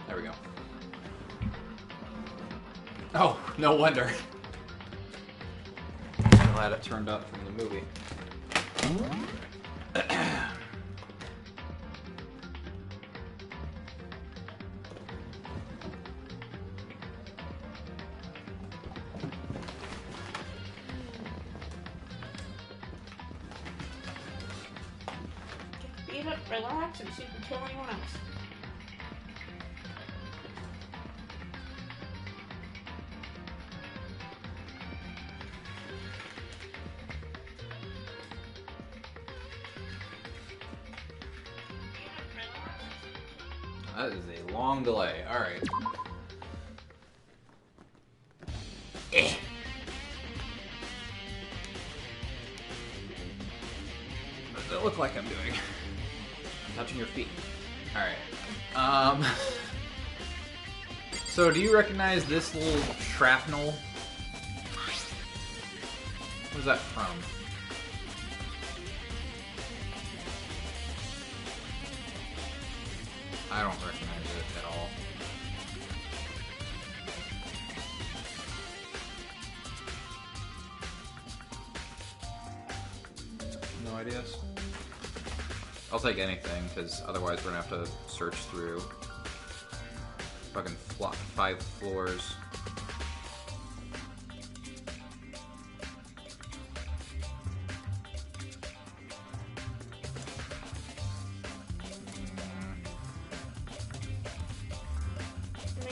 There we go. Oh, no wonder. I'm glad it turned up from the movie. Beat up, relax, and see if you kill anyone else. That is a long delay. Alright. What does it look like I'm doing? I'm touching your feet. Alright. So do you recognize this little shrapnel? Where's that from? I don't recognize it at all. No ideas? I'll take anything, because otherwise we're gonna have to search through fucking 5 floors.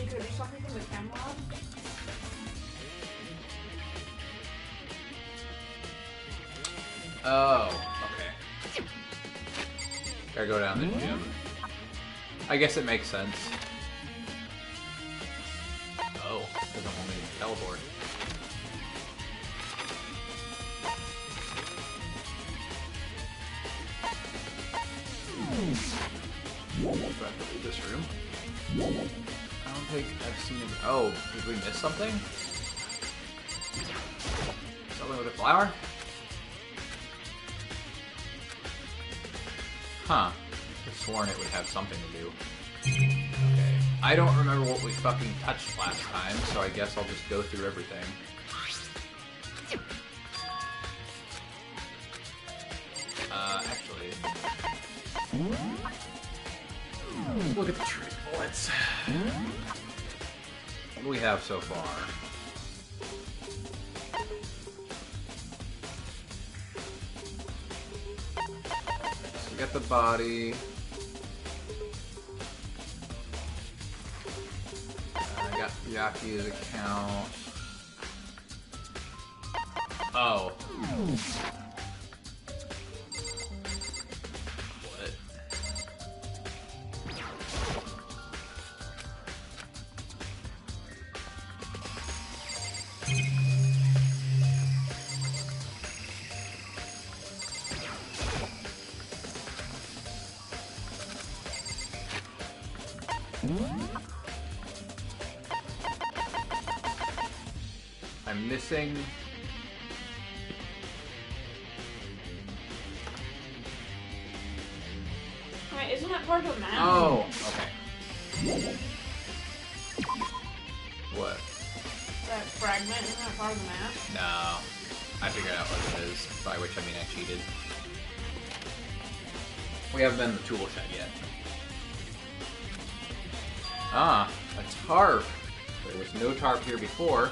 Could be something from the camera. Oh, okay. Gotta go down the gym. I guess it makes sense. Oh, doesn't want me to teleport. Do I have to leave this room? I don't think I've seen it. Oh, did we miss something? Something with a flower? Huh. I've sworn it would have something to do. Okay. I don't remember what we fucking touched last time, so I guess I'll just go through everything. Actually... Look at the tree bullets. What do we have so far? So we got the body. I got Yaki's account. Oh. I'm missing... Wait, isn't that part of the map? Oh, okay. What? That fragment, isn't that part of the map? No. I figured out what it is, by which I mean I cheated. We haven't been in the tool shed yet. Ah, a tarp. There was no tarp here before.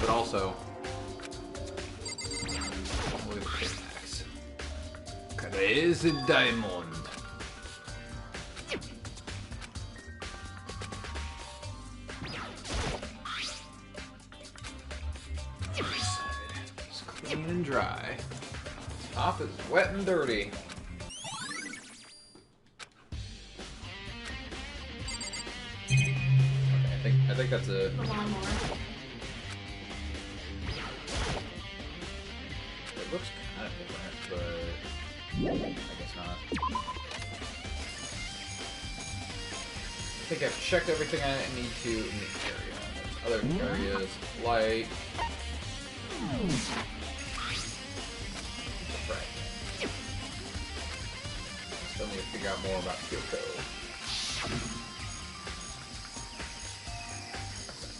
But also... Look at the pickaxe. Crazy diamond. It's clean and dry. Top is wet and dirty. Okay, I think that's a... The lawnmower. It looks kind of different, but I guess not. I think I've checked everything I need to in the area. There's other areas, light. Right. Still need to figure figure out more about Kyoko.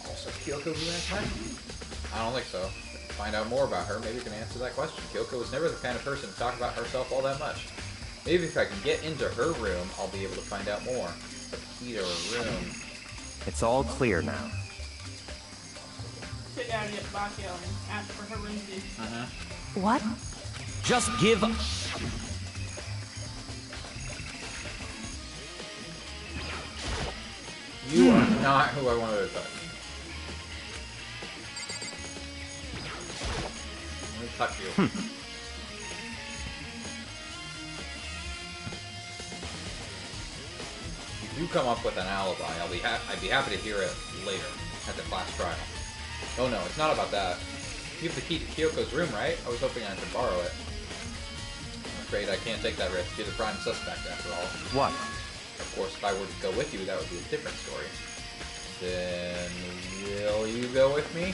Also Kyoko who asked that? I don't think so. Find out more about her, maybe you can answer that question. Kyoko was never the kind of person to talk about herself all that much. Maybe if I can get into her room, I'll be able to find out more. The key to her room. It's all clear now. Sit down and get Bakio and ask for her room key. What? Just give up. You are not who I wanted to touch. Let me touch you. If you come up with an alibi, I'd be happy to hear it later at the class trial. Oh no, it's not about that. You have the key to Kyoko's room, right? I was hoping I could borrow it. I'm afraid I can't take that risk. You're the prime suspect, after all. What? Of course, if I were to go with you, that would be a different story. Then, will you go with me?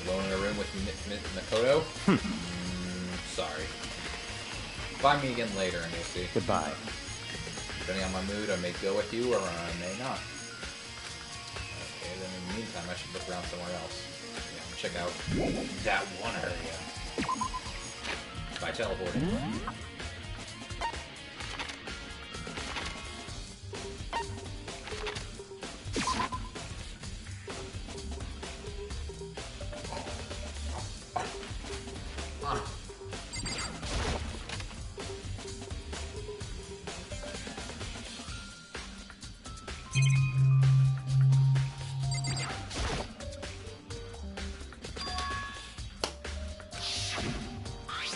Alone in a room with Makoto? Sorry. Find me again later and you'll see. Goodbye. Depending on my mood, I may go with you or I may not. Okay, then in the meantime, I should look around somewhere else. Yeah, check out that one area. By teleporting.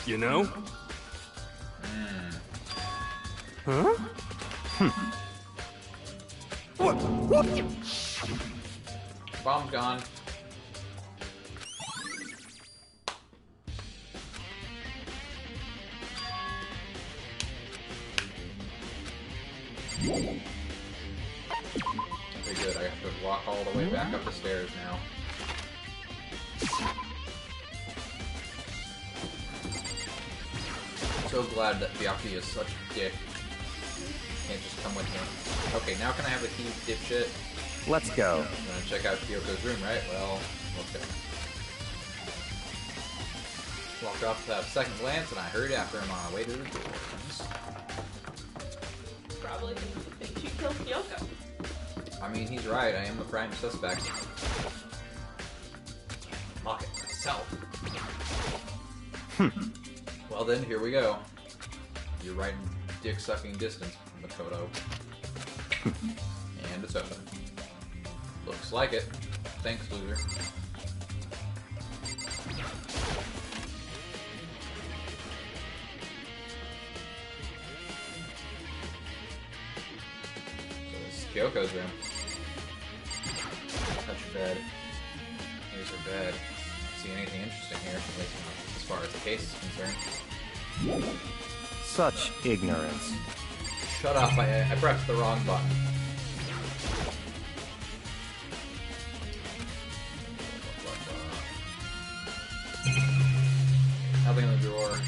You know? Huh? What? Bomb's gone. Okay, good. I have to walk all the way back up the stairs now. So glad that Byakuya is such a dick. Can't just come with me. Okay, now can I have a key, dipshit? Let's go. I'm gonna check out Kyoko's room, right? Well, let's go. Walked off without a second glance, and I hurried after him on our way to the doors. Probably think she killed Kyoko. I mean, he's right. I am the prime suspect. Lock it myself. Well then, here we go. You're right in dick-sucking distance, Makoto. And it's open. Looks like it. Thanks, loser. So this is Kyoko's room. Touch your bed. Here's her bed. Don't see anything interesting here, at least not as far as the case is concerned. Such ignorance. Shut up, I pressed the wrong button. Nothing in the drawer.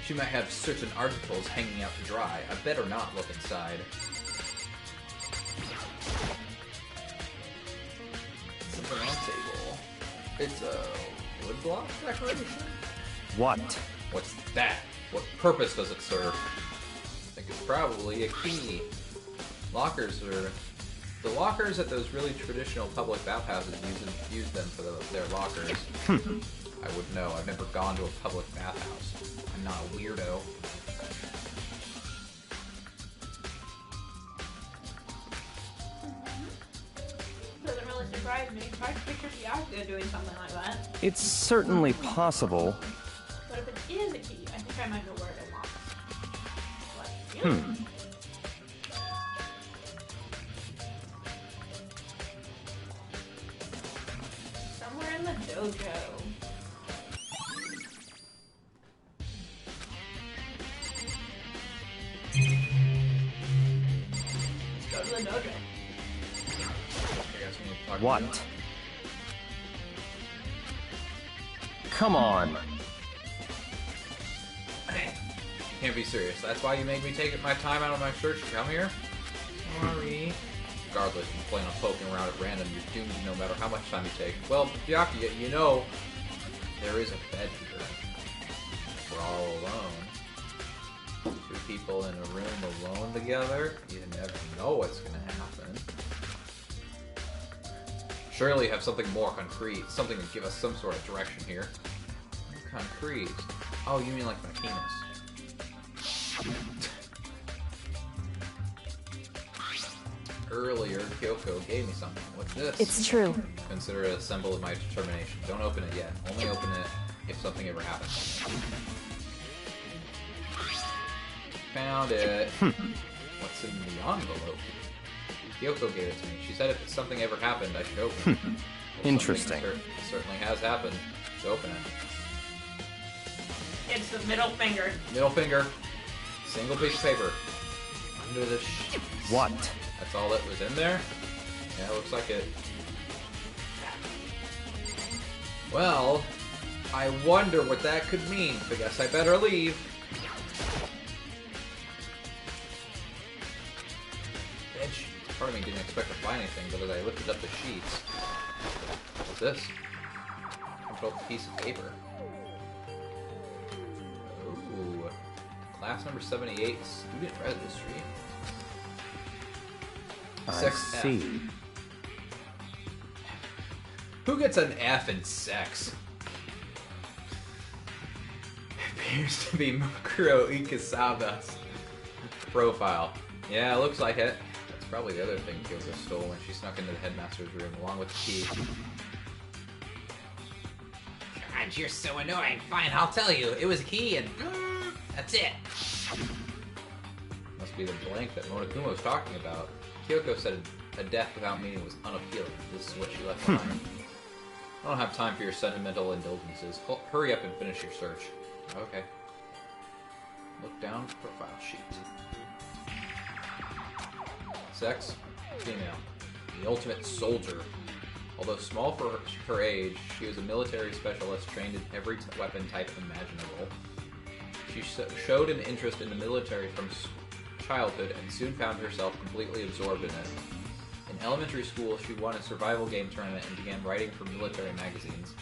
She might have certain articles hanging out to dry. I better not look inside. Something on the table. It's a woodblock decoration? What? What's that? What purpose does it serve? I think it's probably a key. Lockers are... The lockers at those really traditional public bathhouses use them for their lockers. I would know. I've never gone to a public bathhouse. I'm not a weirdo. Doesn't really surprise me. I could picture Byakuya doing something like that. It's certainly possible. But if it is a key, I think I might know where it belongs. But, yeah. Somewhere in the dojo. Let's go to the dojo. I guess we need What? Come on. You can't be serious. That's why you made me take my time out of my search to come here? Sorry. Regardless, you plan on poking around at random, you're doomed no matter how much time you take. Well, Byakuya, you know, there is a bed here. We're all alone. Two people in a room alone together? You never know what's gonna happen. Surely you have something more concrete, something to give us some sort of direction here. Concrete? Oh, you mean like my penis. Earlier, Kyoko gave me something. What's this? It's true. Consider it a symbol of my determination. Don't open it yet. Only open it if something ever happens. Found it. What's in the envelope? Kyoko gave it to me. She said if something ever happened, I should open it. Well, Interesting. Certainly has happened. So open it. It's the middle finger. Middle finger. Single piece of paper. Under the sheets. What? That's all that was in there? Yeah, looks like it. Well, I wonder what that could mean. I guess I better leave. Bed sheets. Part of me didn't expect to find anything, but as I lifted up the sheets... What's this? Controlled piece of paper. Ooh. Class number 78, student registry. I see. Who gets an F in sex? Appears to be Mukuro Ikasaba's profile. Yeah, looks like it. That's probably the other thing Kyoko stole when she snuck into the headmaster's room along with the key. God, you're so annoying. Fine, I'll tell you. It was a key and that's it. Must be the blank that Monokuma was talking about. Kyoko said a death without meaning was unappealing. This is what she left behind. I don't have time for your sentimental indulgences. Hurry up and finish your search. Okay. Look down, profile sheet. Sex, female. The ultimate soldier. Although small for her age, she was a military specialist trained in every weapon type imaginable. She showed an interest in the military from childhood and soon found herself completely absorbed in it. In elementary school, she won a survival game tournament and began writing for military magazines.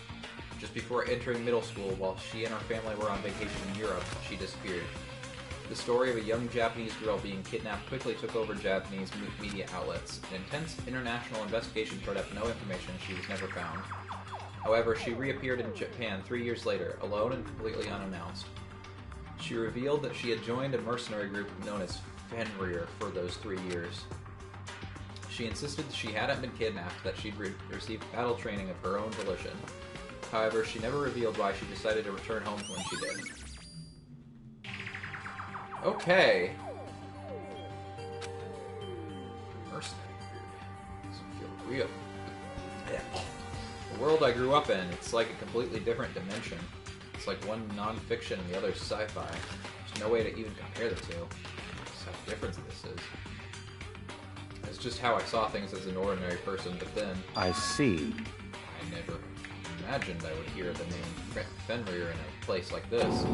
Just before entering middle school, while she and her family were on vacation in Europe, she disappeared. The story of a young Japanese girl being kidnapped quickly took over Japanese media outlets. An intense international investigation turned up no information and she was never found. However, she reappeared in Japan 3 years later, alone and completely unannounced. She revealed that she had joined a mercenary group known as Fenrir for those 3 years. She insisted she hadn't been kidnapped, that she'd received battle training of her own volition. However, she never revealed why she decided to return home when she did. Okay. Mercenary group. Doesn't feel real. The world I grew up in, it's like a completely different dimension. It's like one non-fiction and the other sci-fi. There's no way to even compare the two. That's how different this is. It's just how I saw things as an ordinary person, but then... I see. I never imagined I would hear the name Fenrir in a place like this.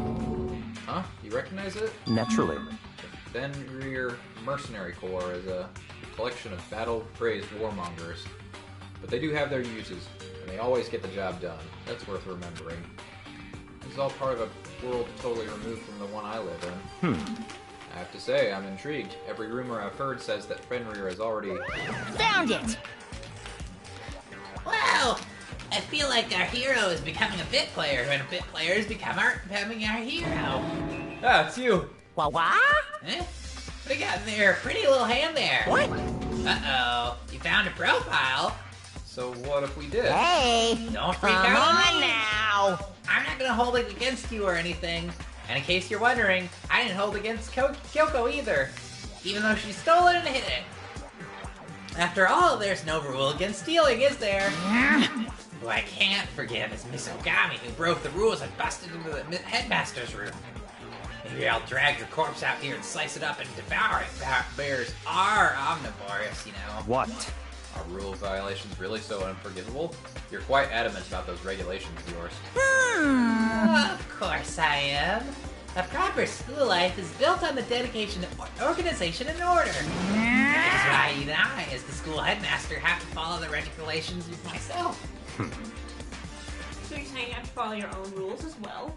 Huh? You recognize it? Naturally. The Fenrir Mercenary Corps is a collection of battle-crazed warmongers. But they do have their uses, and they always get the job done. That's worth remembering. This is all part of a world totally removed from the one I live in. I have to say, I'm intrigued. Every rumor I've heard says that Fenrir has already... Found it! Well, I feel like our hero is becoming a bit player, and a bit player is becoming our hero. Ah, it's you! What? Eh? What do you got in there? Pretty little hand there. What? Uh-oh. You found a profile? So what if we did? Hey! Don't freak Come out. on now! I'm not gonna hold it against you or anything. And in case you're wondering, I didn't hold against Kyoko either. Even though she stole it and hid it. After all, there's no rule against stealing, is there? Who I can't forgive is Miss Ogami, who broke the rules and busted into the headmaster's room. Maybe I'll drag your corpse out here and slice it up and devour it. Bears are omnivorous, you know. What? Are rule violations really so unforgivable? You're quite adamant about those regulations of yours. Of course I am. A proper school life is built on the dedication to organization and order. That's why even I, as the school headmaster, have to follow the regulations myself. So you're saying you have to follow your own rules as well?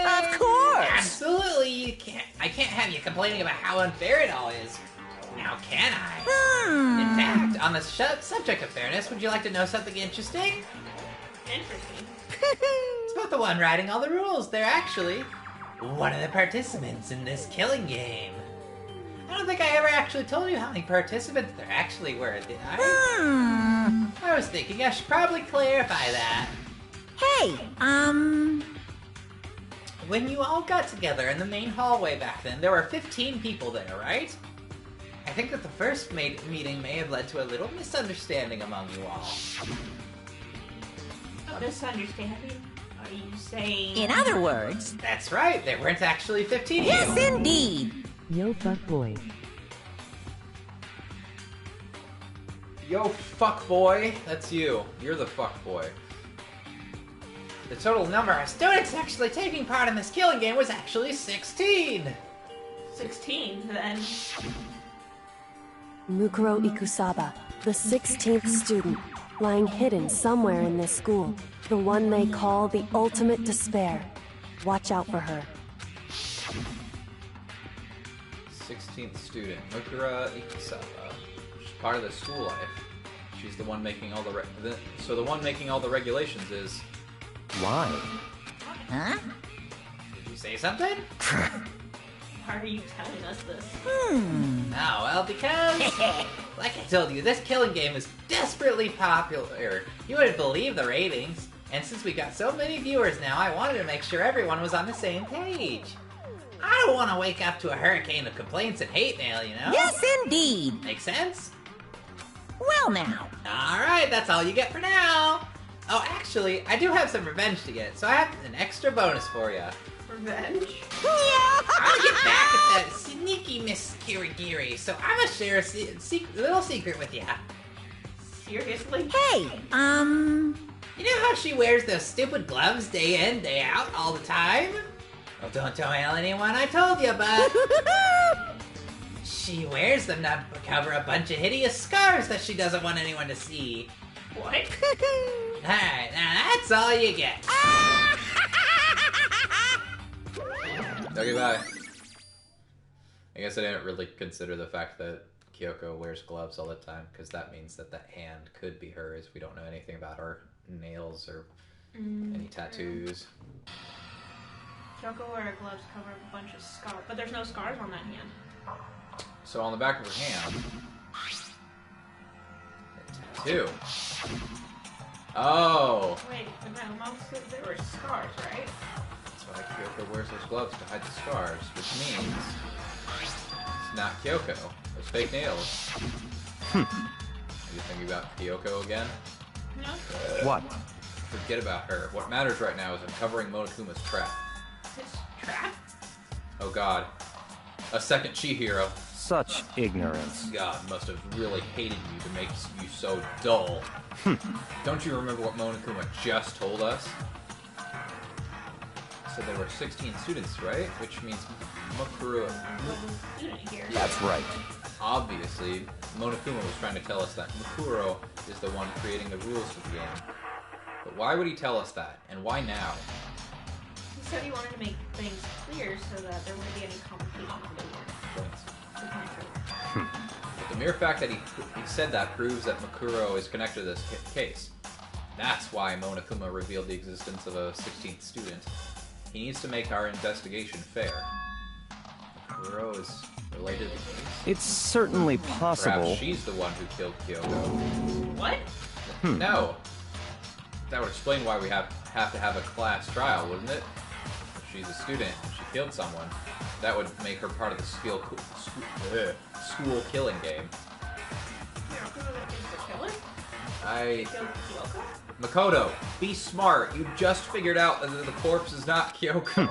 Of course! Absolutely, you can't. I can't have you complaining about how unfair it all is. Now, can I? In fact, on the subject of fairness, would you like to know something interesting? Interesting. It's about the one writing all the rules. They're actually one of the participants in this killing game. I don't think I ever actually told you how many participants there actually were, did I? I was thinking I should probably clarify that. Hey, When you all got together in the main hallway back then, there were 15 people there, right? I think that the first meeting may have led to a little misunderstanding among you all. A misunderstanding? Are you saying... in other words, That's right, there weren't actually 15 of you. yes indeed! Yo fuck boy. Yo, fuck boy. That's you. You're the fuck boy. The total number of students actually taking part in this killing game was actually 16. 16, then. Mukuro Ikusaba, the 16th student, lying hidden somewhere in this school. The one they call the ultimate despair. Watch out for her. 16th student, Mukura Ikusaba. She's part of the school life. She's the one making all so the one making all the regulations is... Why? Huh? Did you say something? Why are you telling us this? Oh, well, because, like I told you, this killing game is desperately popular. You wouldn't believe the ratings. And since we got so many viewers now, I wanted to make sure everyone was on the same page. I don't want to wake up to a hurricane of complaints and hate mail, you know? Yes indeed! Make sense? Well now, Alright, that's all you get for now. Oh, actually, I do have some revenge to get, so I have an extra bonus for you. Revenge? I'll get back at that sneaky Miss Kirigiri, so I'm gonna share a little secret with you. Seriously? hey, You know how she wears those stupid gloves day in, day out, all the time? Well, don't tell anyone I told you, but she wears them to cover a bunch of hideous scars that she doesn't want anyone to see. What? Alright, now that's all you get. Okay, bye. I guess I didn't really consider the fact that Kyoko wears gloves all the time, because that means that that hand could be hers. We don't know anything about her nails or any tattoos. Kyoko wear gloves cover up a bunch of scars, but there's no scars on that hand. So on the back of her hand, a tattoo. Oh! Wait, but no, Mom said there were scars, right? That's why Kyoko wears those gloves to hide the scars, which means it's not Kyoko. Those fake nails. Are you thinking about Kyoko again? No? What? Forget about her. What matters right now is uncovering Monokuma's trap. His trap? Oh god. A second chi hero. Such ignorance. God must have really hated you to make you so dull. Don't you remember what Monokuma just told us? So there were 16 students, right? Which means Mukuro... Student here. That's right. Obviously, Monokuma was trying to tell us that Mukuro is the one creating the rules for the game. But why would he tell us that? And why now? He said he wanted to make things clear so that there wouldn't be any complications later. But the mere fact that he said that proves that Mukuro is connected to this case. That's why Monokuma revealed the existence of a 16th student. He needs to make our investigation fair. Mukuro is related to the case. It's certainly possible. Perhaps she's the one who killed Kyoko. What? No. That would explain why we have to have a class trial, wouldn't it? If she's a student and she killed someone, that would make her part of the school killing game. I... Killed Kyoko? Makoto, be smart. You just figured out that the corpse is not Kyoko.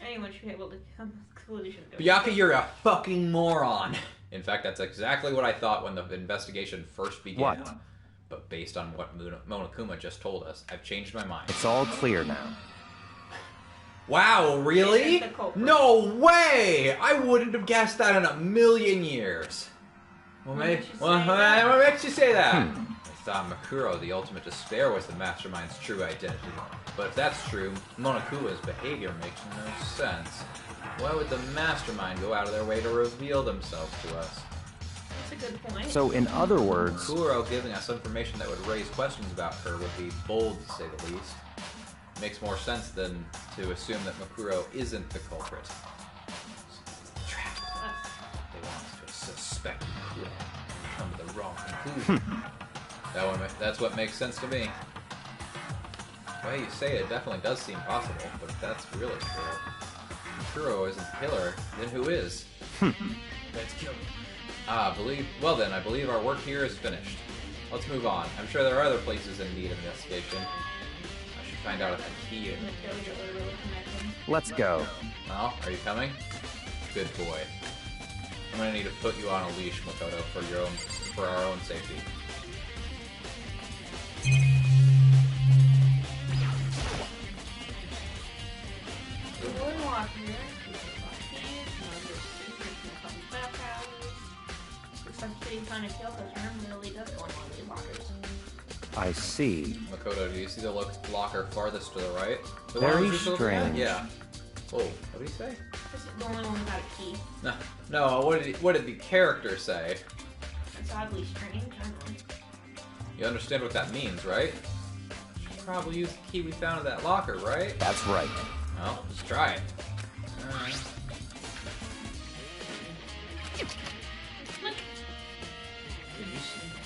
Anyone should be able to come to the conclusion. Byakuya, you're a fucking moron. In fact, that's exactly what I thought when the investigation first began. What? But based on what Monokuma just told us, I've changed my mind. It's all clear now. Wow, really? This is the culprit. No way! I wouldn't have guessed that in a million years. What makes you say that? I thought Makuro, the ultimate despair, was the mastermind's true identity. But if that's true, Monokuma's behavior makes no sense. Why would the mastermind go out of their way to reveal themselves to us? That's a good point. So, in other words, Kuro giving us information that would raise questions about her would be bold, to say the least. Makes more sense than to assume that Makuro isn't the culprit. Trap. They want us to suspect Makuro and come to the wrong conclusion. That's what makes sense to me. The way you say it definitely does seem possible, but if that's really true, Makuro isn't the killer, then who is? Let's kill him. I believe our work here is finished. Let's move on. I'm sure there are other places in need of investigation. I should find out if the key is... let's go. Well, are you coming? Good boy. I'm gonna need to put you on a leash, Makoto, for our own safety. I see. Makoto, do you see the locker farthest to the right? The Very one we just looked at? strange. Yeah. Oh, what did he say? This is the only one without a key. No. What did the character say? It's oddly strange, I don't know. You understand what that means, right? Should probably use the key we found in that locker, right? That's right. Well, let's try it. Alright.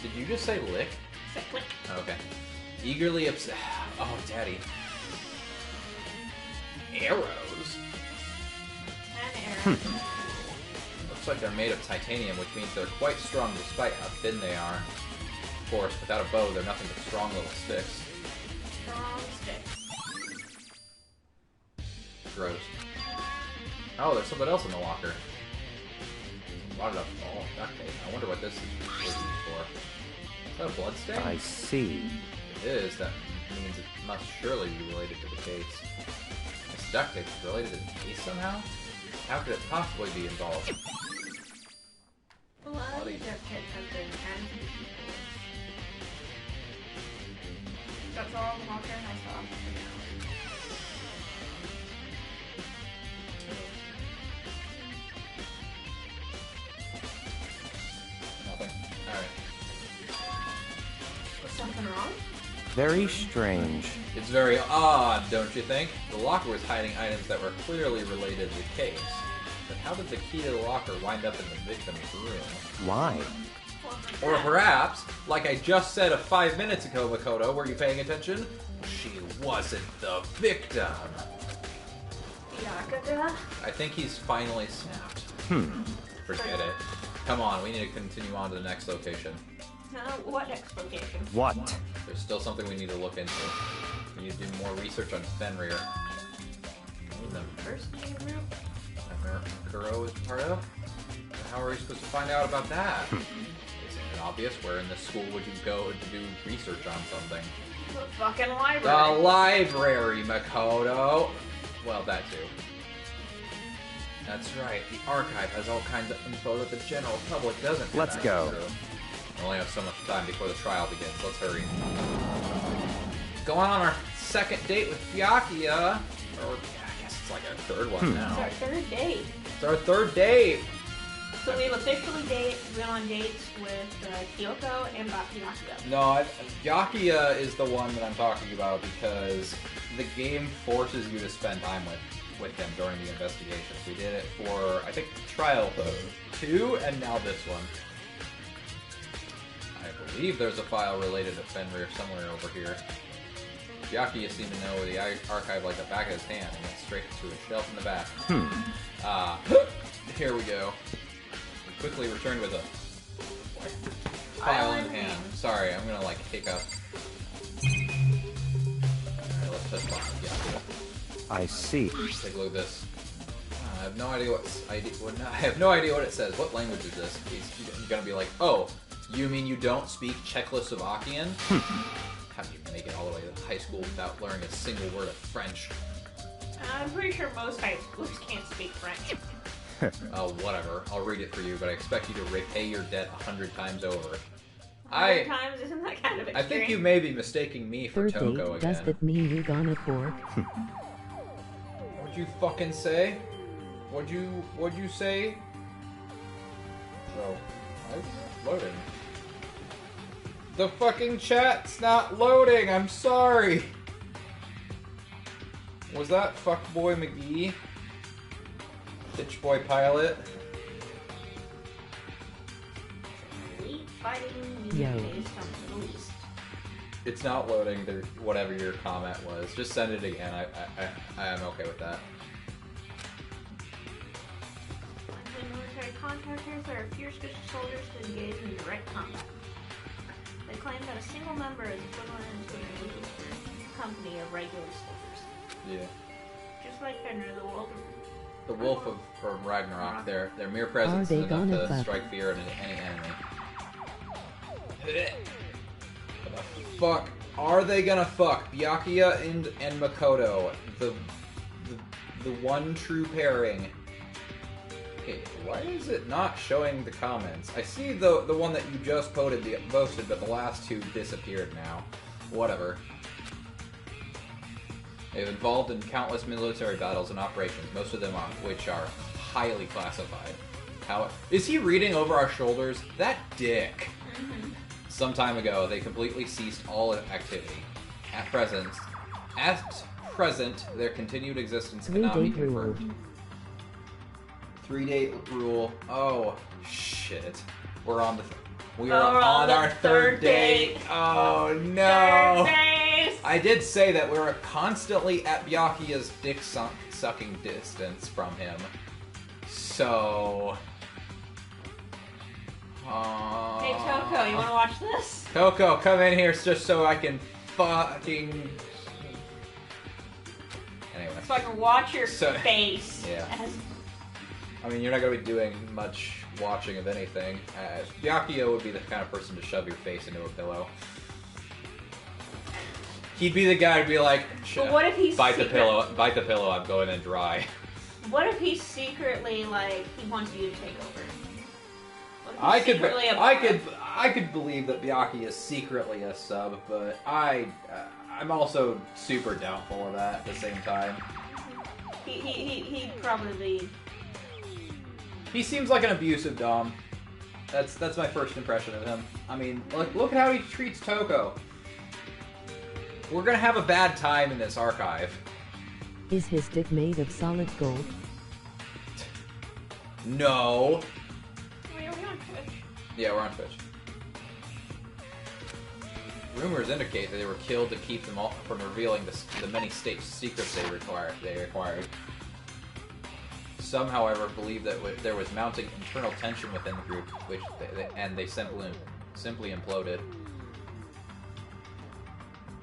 Did you just say lick? Say click. Okay. Eagerly upset. Oh, daddy. Arrows? An arrow. Looks like they're made of titanium, which means they're quite strong despite how thin they are. Of course, without a bow, they're nothing but strong little sticks. Strong sticks. Gross. Oh, there's something else in the locker. A lot of duct tape. I wonder what this is used for. Is that a blood stain? I see. If it is, that means it must surely be related to the case. This duct tape is related to the case somehow? How could it possibly be involved? A lot of the duct tape has been added to the people. That's all the locker I saw for now. Nothing. Alright. Was something wrong? Very strange. It's very odd, don't you think? The locker was hiding items that were clearly related to the case. But how did the key to the locker wind up in the victim's room? Why? Or perhaps, like I just said 5 minutes ago, Makoto, were you paying attention? She wasn't the victim. Yakuza? I think he's finally snapped. Forget it. Come on, we need to continue on to the next location. What next location? What? There's still something we need to look into. We need to do more research on Fenrir. The First name route? that Kuro is part of? How are we supposed to find out about that? Isn't it obvious? Where in the school would you go to do research on something? The fucking library. The library, Makoto! Well, that too. That's right, the archive has all kinds of info that the general public doesn't have Let's go. access to. We only have so much time before the trial begins. Let's hurry. Go on our second date with Byakuya. Or, I guess it's like our third one It's now. our third date. It's our third date! So we've officially been on dates with Kyoko and Byakuya. No, Byakuya is the one that I'm talking about because the game forces you to spend time with him during the investigations. We did it for, I think, Trial 2, and now this one. I believe there's a file related to Fenrir somewhere over here. Byakuya seemed to know the archive like the back of his hand and went straight to a shelf in the back. Here we go. We quickly returned with a file in hand. Sorry, I'm gonna hiccup. Alright, let's touch bottom. Byakuya. I see. Take a look at this. I have no idea I have no idea what it says. What language is this? He's gonna be like, oh, you mean you don't speak Czechoslovakian? How do you make it all the way to high school without learning a single word of French? I'm pretty sure most high schoolers can't speak French. Oh, whatever. I'll read it for you, but I expect you to repay your debt 100 times over. 100 times? Isn't that kind of extreme? I think you may be mistaking me for Third Toko date, again. does that mean you gonna pork? What'd you fucking say? What'd you say? Oh, I'm loading. The fucking chat's not loading, I'm sorry! Was that Fuckboy McGee? Bitch Boy Pilot? Elite fighting Yo. based on the Middle East. It's not loading, whatever your comment was. Just send it again, I am okay with that. Likely military contractors that are fierce soldiers to engage in direct combat. They claim that a single member is equivalent to an elite company of regular soldiers. Yeah. Just like Fenrir, The wolf from Ragnarok, their mere presence Are is they enough gonna to fuck? strike fear into any enemy. What the fuck? Are they gonna fuck? Byakuya and Makoto, the one true pairing. Okay, why is it not showing the comments? I see the one that you just posted, but the last two disappeared now. Whatever. They've involved in countless military battles and operations, most of them which are highly classified. How is he reading over our shoulders? That dick. Some time ago, they completely ceased all activity. At present, their continued existence cannot be 3-date rule. confirmed. 3-date rule. Oh shit. We are on our third date. Oh no. Third base! I did say that we were constantly at Byakuya's dick-sucking distance from him. So... Hey Toko, you wanna watch this? Toko, come in here just so I can fucking... Anyway. So I can watch your So- face. Yeah. As I mean, you're not going to be doing much watching of anything. Byakuya would be the kind of person to shove your face into a pillow. He'd be the guy to be like, But what if he's bite the secret- pillow, I'm going in dry. What if he's secretly like he wants you to take over? What if he's I secretly a bot? could believe that Byakuya is secretly a sub, but I'm also super doubtful of that at the same time. He'd probably. He seems like an abusive dom. That's my first impression of him. I mean, look at how he treats Toko. We're gonna have a bad time in this archive. Is his dick made of solid gold? No. Wait, are we on Twitch? Yeah, we're on Twitch. Rumors indicate that they were killed to keep them all from revealing the many state secrets they acquired. Some, however, believe that there was mounting internal tension within the group, and they simply imploded.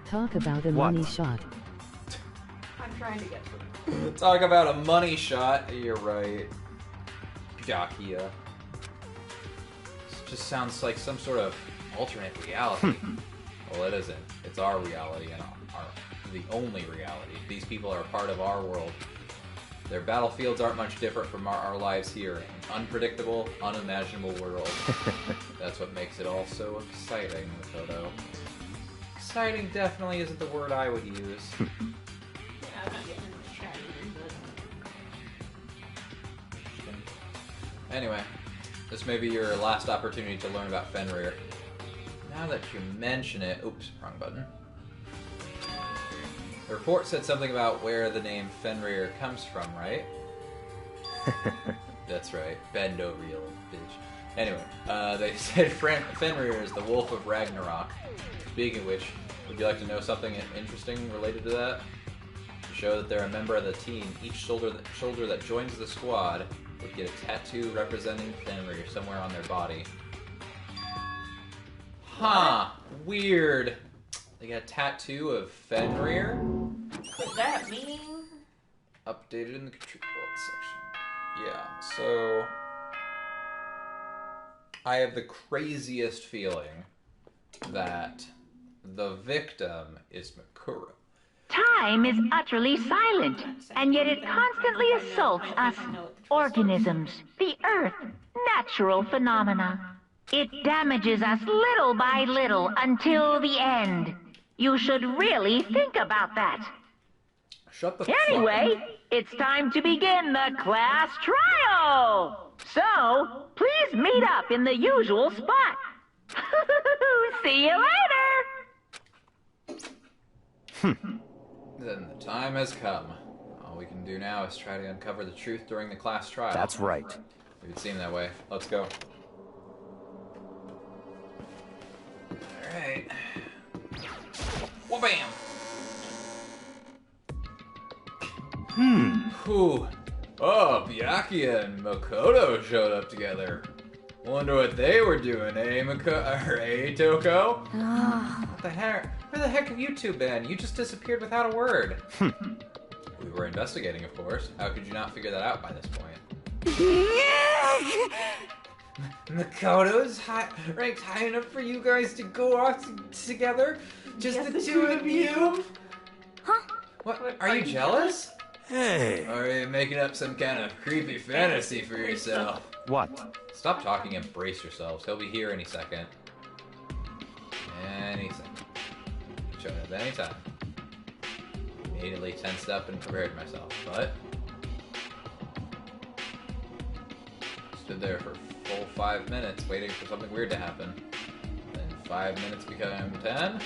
Talk about a What? money shot. I'm trying to get to it. Talk about a money shot. You're right. Byakuya. This just sounds like some sort of alternate reality. Well, it isn't. It's our reality and the only reality. These people are a part of our world. Their battlefields aren't much different from our lives here. An unpredictable, unimaginable world. That's what makes it all so exciting, Makoto. Exciting definitely isn't the word I would use. Yeah, I'm not getting in the chat either, but. Anyway, this may be your last opportunity to learn about Fenrir. Now that you mention it... Oops, wrong button. The report said something about where the name Fenrir comes from, right? That's right. Bend over, you little bitch. Anyway, they said Fenrir is the wolf of Ragnarok. Speaking of which, would you like to know something interesting related to that? To show that they're a member of the team, each soldier that joins the squad would get a tattoo representing Fenrir somewhere on their body. Huh. Weird. They got a tattoo of Fenrir? Could that mean? Updated in the contribute section. Yeah, so I have the craziest feeling that the victim is Makuro. Time is utterly silent, and yet it constantly assaults us, organisms, the Earth, natural phenomena. It damages us little by little until the end. You should really think about that. Shut the Anyway, it's time to begin the class trial! So, please meet up in the usual spot. See you later! Then the time has come. All we can do now is try to uncover the truth during the class trial. That's right. It would seem that way. Let's go. Alright. Wha-bam! Whew. Oh, Byakuya and Makoto showed up together. Wonder what they were doing, eh, Toko? What the heck? Where the heck have you two been? You just disappeared without a word. We were investigating, of course. How could you not figure that out by this point? Makoto's ranked high enough for you guys to go off together? Just the two of you? Huh? What? Are you jealous? Hey. Or are you making up some kind of creepy fantasy for yourself? What? Stop talking and brace yourselves. He'll be here any second. Any second. Showing up any time. Immediately tensed up and prepared myself, but stood there for full 5 minutes waiting for something weird to happen. Then 5 minutes became 10.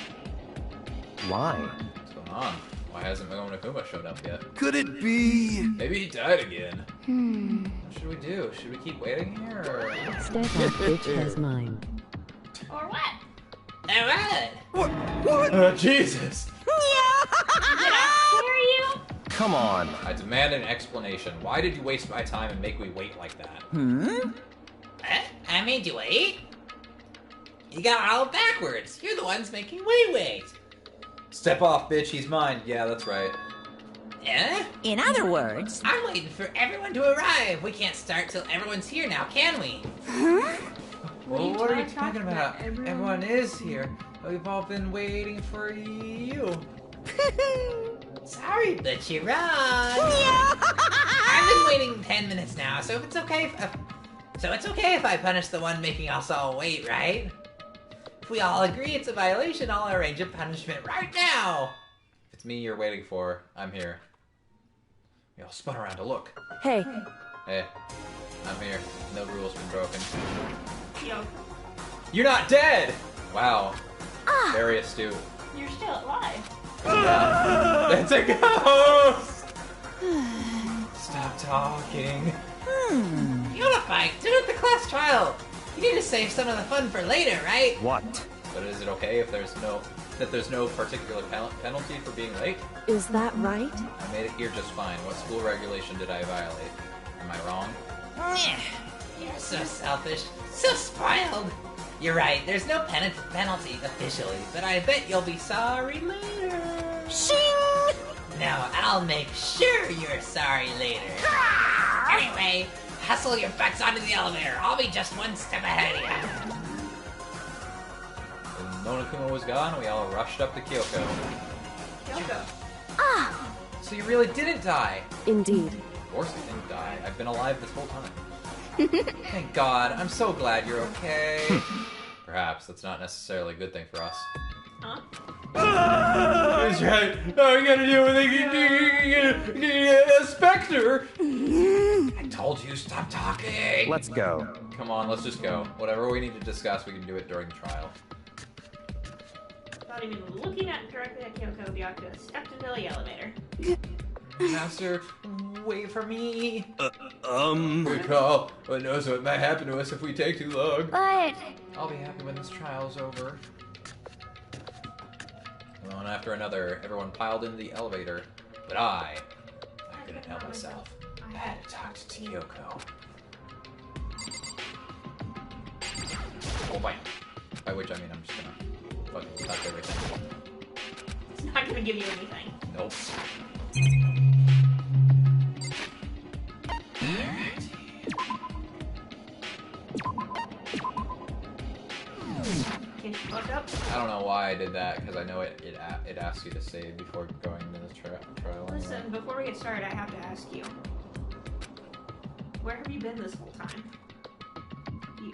Why? What's going on? Why hasn't Monokuma showed up yet? Could it be? Maybe he died again. What should we do? Should we keep waiting here, or...? Step up, bitch has mine. Or what? Alright! What? Jesus! Did I scare you? Come on. I demand an explanation. Why did you waste my time and make me wait like that? I made you wait? You got it all backwards. You're the ones making me wait. Step off, bitch. He's mine. Yeah, that's right. Eh? In other words, I'm waiting for everyone to arrive. We can't start till everyone's here now, can we? Well, what are you talking about? Everyone is here. We've all been waiting for you. Sorry, but you're wrong. I've been waiting 10 minutes now, so it's okay if I punish the one making us all wait, right? If we all agree it's a violation, I'll arrange a punishment right now. If it's me you're waiting for, I'm here. We all spun around to look. Hey, Hey, I'm here. No rules been broken. Yo, You're not dead! Wow. Very astute. you're still alive. It's a ghost! Stop talking. Unify, do it the class trial. You need to save some of the fun for later, right? What? But is it okay if there's no particular penalty for being late? is that right? I made it here just fine. What school regulation did I violate? Am I wrong? You're so selfish, so spoiled. You're right, there's no penalty officially, but I bet you'll be sorry later. shing! No, I'll make sure you're sorry later. Anyway, hustle your butts onto the elevator. I'll be just one step ahead of you. When Monokuma was gone, we all rushed up to Kyoko. Kyoko. So you really didn't die? Indeed. Of course I didn't die. I've been alive this whole time. Thank God. I'm so glad you're okay. Perhaps that's not necessarily a good thing for us. Huh? That's right. Now we gotta deal with a specter. I told you, stop talking. Let's go. Come on, let's just go. Whatever we need to discuss, we can do it during the trial. Not even looking directly at Kyoko, Byakuya stepped into the elevator. Master, wait for me. Good call. But knows what might happen to us if we take too long. But I'll be happy when this trial's over. One after another, everyone piled into the elevator, but I couldn't help myself. I had to talk to Kyoko. Oh, bam. By which I mean I'm just gonna fucking touch everything. It's not gonna give you anything. Nope. Alright. fuck up? I don't know why I did that, because I know it asks you to save before going into the trial. Listen, before we get started, I have to ask you. Where have you been this whole time? You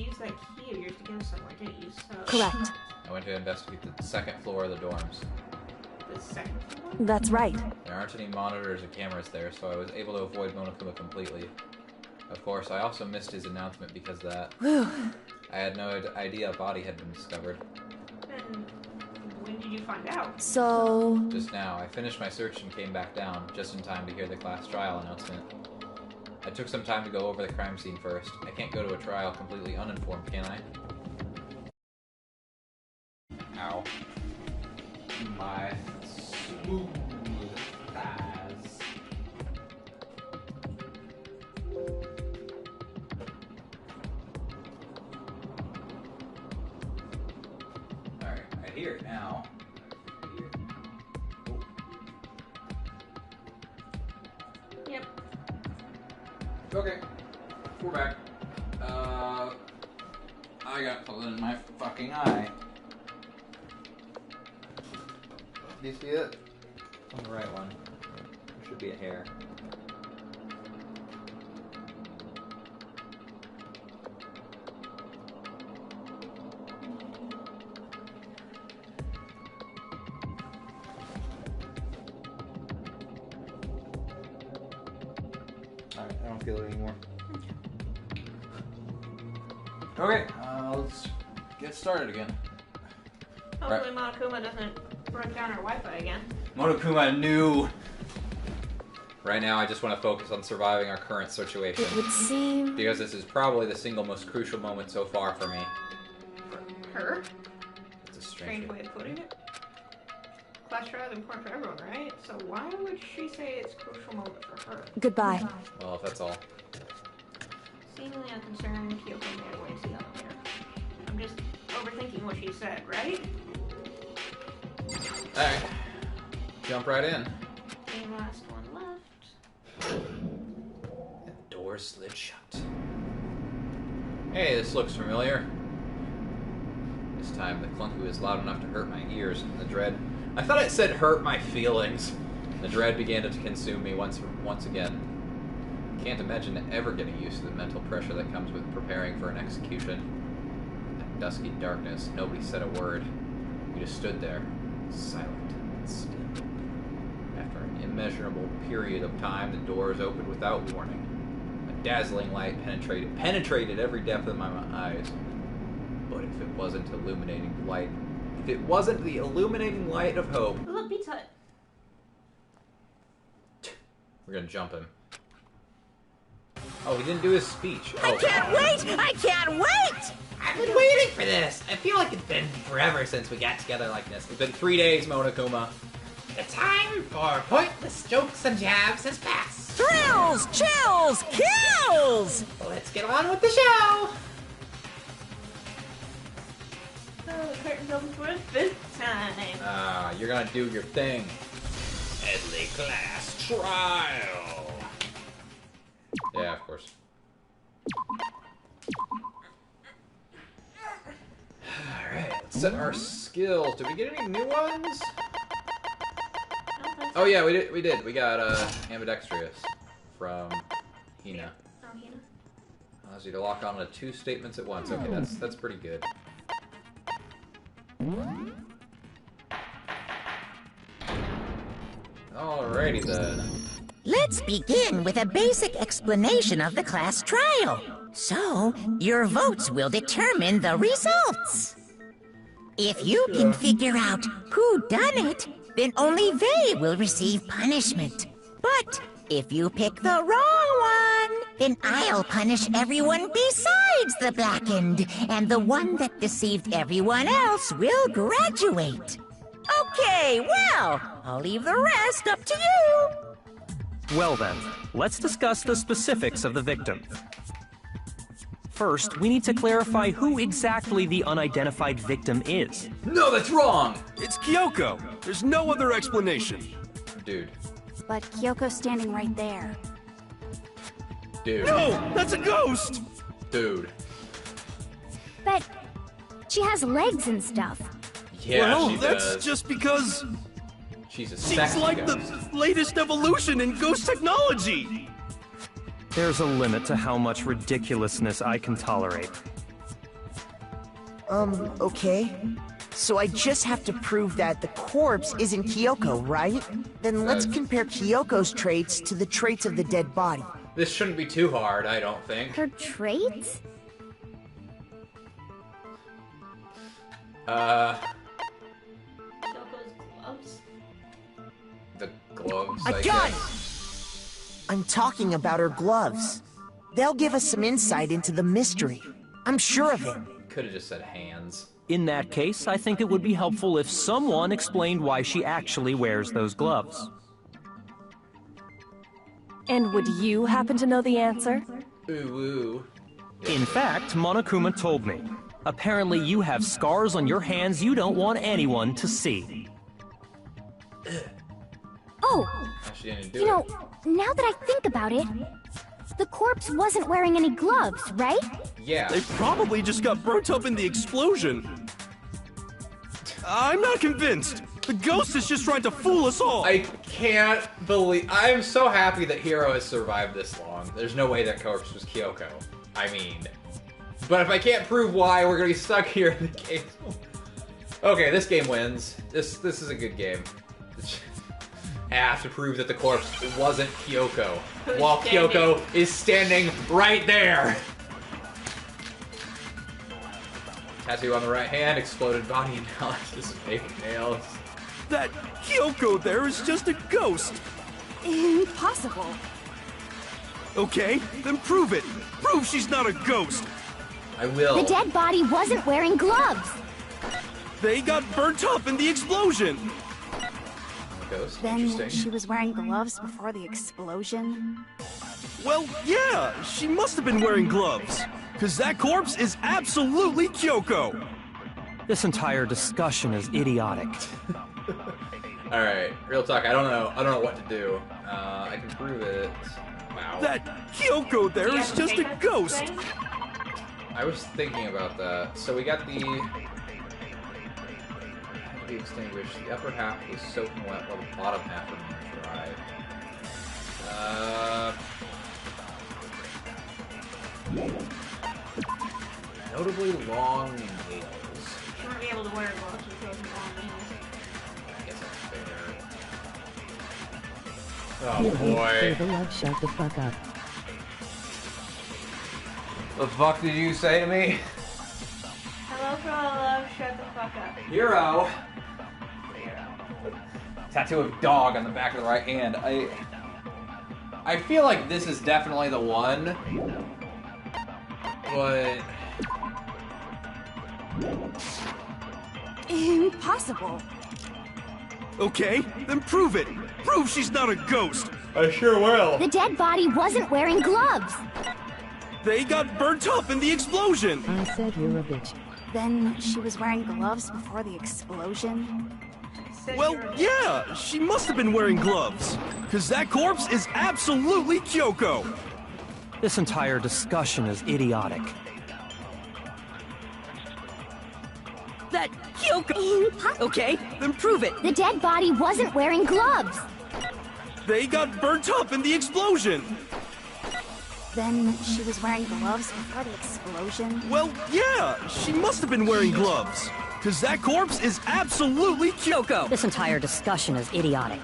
used that key of yours to go somewhere, didn't you? So... Correct. I went to investigate the second floor of the dorms. The second floor? That's right. There aren't any monitors or cameras there, so I was able to avoid Monokuma completely. Of course, I also missed his announcement because of that. Whew. I had no idea a body had been discovered. Then when did you find out? So... Just now, I finished my search and came back down, just in time to hear the class trial announcement. I took some time to go over the crime scene first. I can't go to a trial completely uninformed, can I? Ow. My smooth thighs. Alright, I hear it now. Yep. Okay, we're back. I got something in my fucking eye. Do you see it? On the right one. There should be a hair. Alright, I don't feel it anymore. Okay, let's get started again. Hopefully Monokuma doesn't break down our Wi-Fi again. Monokuma knew! Right now, I just want to focus on surviving our current situation. It would seem... Because this is probably the single most crucial moment so far for me. For her? It's a Strange way of putting it. Class trial is important for everyone, right? So why would she say it's a crucial moment for her? Goodbye. Well, if that's all. Seemingly unconcerned, Kyoko made her way to the elevator. I'm just overthinking what she said, right? Alright. Jump right in. The last one left. And the door slid shut. Hey, this looks familiar. This time the clunky was loud enough to hurt my ears, and the dread... I thought it said hurt my feelings. The dread began to consume me once again. Can't imagine ever getting used to the mental pressure that comes with preparing for an execution. In that dusky darkness, nobody said a word. We just stood there, silent and still. After an immeasurable period of time, the doors opened without warning. A dazzling light penetrated every depth of my eyes. But if it wasn't the illuminating light of hope... Look, Pizza Hut. We're gonna jump him. Oh, he didn't do his speech. I Oh. can't wait! I can't wait! I've been waiting for this. I feel like it's been forever since we got together like this. It's been 3 days, Monokuma. The time for pointless jokes and jabs has passed. Thrills, chills, kills! Let's get on with the show. Oh, the curtain's open for the 5th time. You're gonna do your thing. Deadly class trial. Yeah, of course. Alright, let's set our skills. Did we get any new ones? Oh yeah, we did. We got ambidextrous from Hina. Oh, Hina. Allows you to lock on to 2 statements at once. Okay, that's pretty good. Alrighty then. Let's begin with a basic explanation of the class trial. So, your votes will determine the results. If you can figure out who done it, then only they will receive punishment. But if you pick the wrong one, then I'll punish everyone besides the blackened, and the one that deceived everyone else will graduate. Okay, well, I'll leave the rest up to you. Well then, let's discuss the specifics of the victim. First, we need to clarify who exactly the unidentified victim is. No, that's wrong! It's Kyoko. There's no other explanation. Dude. But Kyoko's standing right there. Dude. No! That's a ghost! Dude. But She has legs and stuff. Yeah, well, she that's does. just because She's a she's sexy like ghost. the latest evolution in ghost technology. There's a limit to how much ridiculousness I can tolerate. Okay. So I just have to prove that the corpse isn't Kyoko, right? Then let's compare Kyoko's traits to the traits of the dead body. This shouldn't be too hard, I don't think. Her traits? Kyoko's gloves? The gloves, I I got guess. I'm talking about her gloves. They'll give us some insight into the mystery. I'm sure of it. Could have just said hands. In that case, I think it would be helpful if someone explained why she actually wears those gloves. And would you happen to know the answer? Ooh, ooh. In fact, Monokuma told me. Apparently you have scars on your hands you don't want anyone to see. Oh, She didn't do you know, it. now that I think about it, the corpse wasn't wearing any gloves, right? Yeah. They probably just got burnt up in the explosion. I'm not convinced. The ghost is just trying to fool us all. I can't believe... I'm so happy that Hiro has survived this long. There's no way that corpse was Kyoko. I mean... But if I can't prove why, we're gonna be stuck here in the game. Okay, this game wins. This is a good game. I have to prove that the corpse wasn't Kyoko. While Kyoko is standing right there. Tattoo on the right hand, exploded body analysis, fake nails. That Kyoko there is just a ghost. Impossible. Okay, then prove it. Prove she's not a ghost. I will. The dead body wasn't wearing gloves. They got burnt up in the explosion. Ghost? Then Interesting. she was wearing gloves before the explosion. Well, yeah, she must have been wearing gloves. Because that corpse is absolutely Kyoko. This entire discussion is idiotic. Alright, real talk, I don't know what to do. I can prove it. Wow. That Kyoko there is just a ghost. I was thinking about that. So we got the... Had to be extinguished. The upper half was soaking wet while the bottom half remained dry. Notably long nails. She wouldn't be able to wear gloves if she had long nails. I guess that's fair. Oh boy. For the love, shut the fuck up. The fuck did you say to me? Hello for all love, shut the fuck up. Hero. Tattoo of dog on the back of the right hand. I feel like this is definitely the one, but Impossible. Okay, then prove it. Prove she's not a ghost. I sure will. The dead body wasn't wearing gloves. They got burnt up in the explosion. I said you're a bitch. Then she was wearing gloves before the explosion. Well, yeah, she must have been wearing gloves. Because that corpse is absolutely Kyoko. This entire discussion is idiotic. That Kyoko. Okay, then prove it. The dead body wasn't wearing gloves. They got burnt up in the explosion. Then she was wearing gloves before the explosion. Well, yeah, she must have been wearing gloves. Because that corpse is absolutely Kyoko. This entire discussion is idiotic.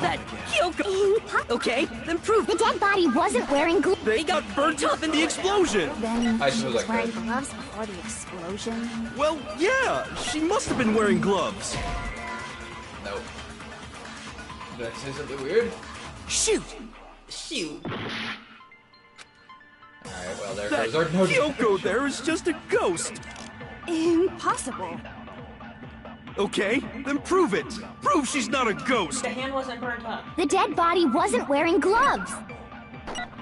That Kyoko. Okay, then prove The dead body wasn't wearing gloves. They got burnt up in the explosion. Then I she suppose was I wearing could. gloves before the explosion. Well, yeah, she must have been wearing gloves. Nope. Did I say something weird? Shoot. Alright, well there That goes our no. Kyoko there is just a ghost. Impossible. Okay, then prove it. Prove she's not a ghost. The hand wasn't burnt up. The dead body wasn't wearing gloves.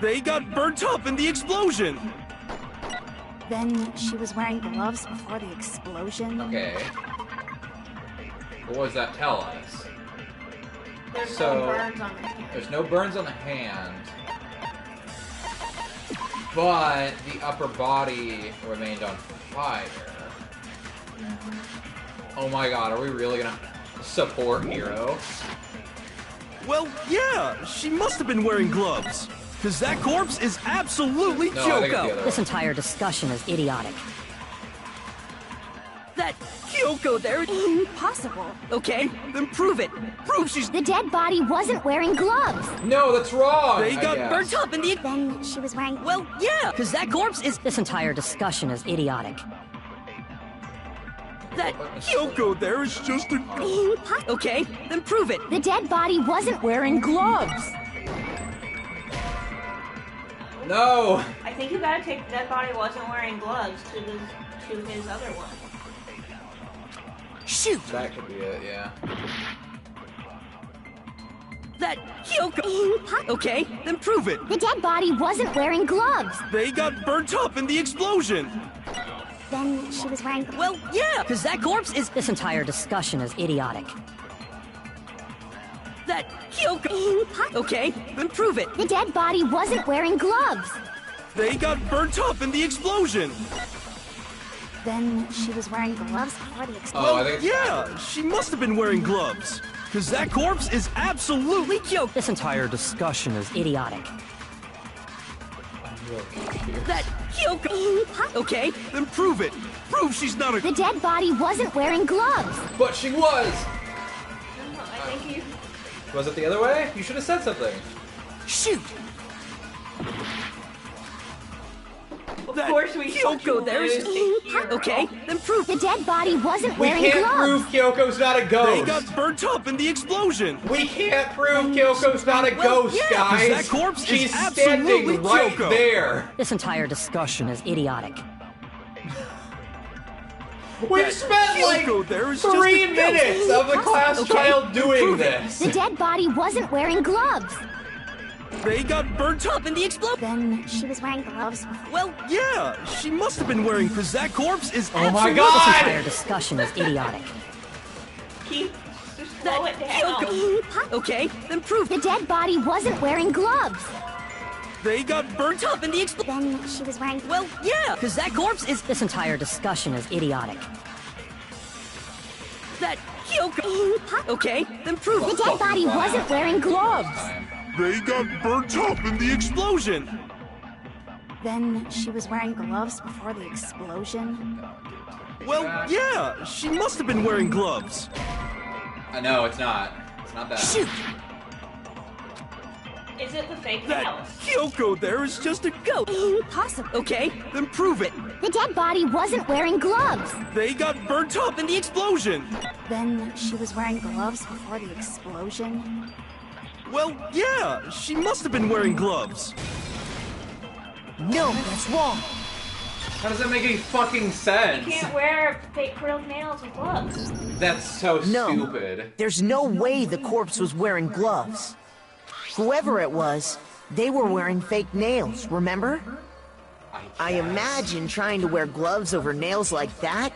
They got burnt up in the explosion. Then she was wearing gloves before the explosion. Okay. What does that tell us? There's So, no burns on the hand. There's no burns on the hand. but the upper body remained on fire. Oh my god, are we really gonna support Hero? Well, yeah, she must have been wearing gloves. Because that corpse is absolutely Kyoko. This entire discussion is idiotic. That Kyoko there is impossible. Okay, then prove it. Prove she's... The dead body wasn't wearing gloves. No, that's wrong. They got burnt up in the... Then she was wearing... Well, yeah, because that corpse is... This entire discussion is idiotic. That Kyoko there is just a... Okay, then prove it. The dead body wasn't wearing gloves. No! I think you gotta take the dead body wasn't wearing gloves to his other one. Shoot! That could be it, yeah. That Kyoko... Okay, then prove it. The dead body wasn't wearing gloves. They got burnt up in the explosion. Then she was wearing... Well, yeah, because that corpse is... This entire discussion is idiotic. That Kyoko... Okay, then prove it. The dead body wasn't wearing gloves. They got burnt up in the explosion. Then she was wearing gloves before the explosion. Oh, I think it's yeah, she must have been wearing gloves. Because that corpse is absolutely Kyoko. This entire discussion is idiotic. That Kyoko... Okay, then prove it. Prove she's not a... The dead body wasn't wearing gloves. But she was! I think you... Was it the other way? You should have said something. Shoot! Of course we Kyoko there's... Okay, then prove... The dead body wasn't We wearing can't gloves. prove Kyoko's not a ghost! They got burnt up in the explosion. We can't prove Kyoko's not a ghost, yeah, guys! that corpse She's is absolutely standing right Kyoko. there! This entire discussion is idiotic. We've spent like Kyoko there is 3 minutes of the class trial doing this! The dead body wasn't wearing gloves. They got burnt up in the explosion. Then she was wearing gloves before... Well, yeah, she must have been wearing, because that corpse is Oh my absolutely... god! This entire discussion is idiotic. Keith, just slow it down. Kyoko... Okay, then prove... The dead body wasn't wearing gloves. They got burnt up in the explosion. Then she was wearing... Well, yeah, because that corpse is... This entire discussion is idiotic. That Kyoko... Okay, then prove... The dead body wasn't wearing gloves. They got burnt up in the explosion. Then she was wearing gloves before the explosion. Well, yeah, she must have been wearing gloves. No, it's not. It's not that. Shoot! Is it the fake That nails? Kyoko there is just a ghost. Impossible. Okay, Then prove it. The dead body wasn't wearing gloves. They got burnt up in the explosion. Then she was wearing gloves before the explosion. Well, yeah, she must have been wearing gloves. No, that's wrong. How does that make any fucking sense? You can't wear fake curled nails with gloves. That's so No. stupid. There's no way the corpse was wearing gloves. Whoever it was, they were wearing fake nails, remember? I imagine trying to wear gloves over nails like that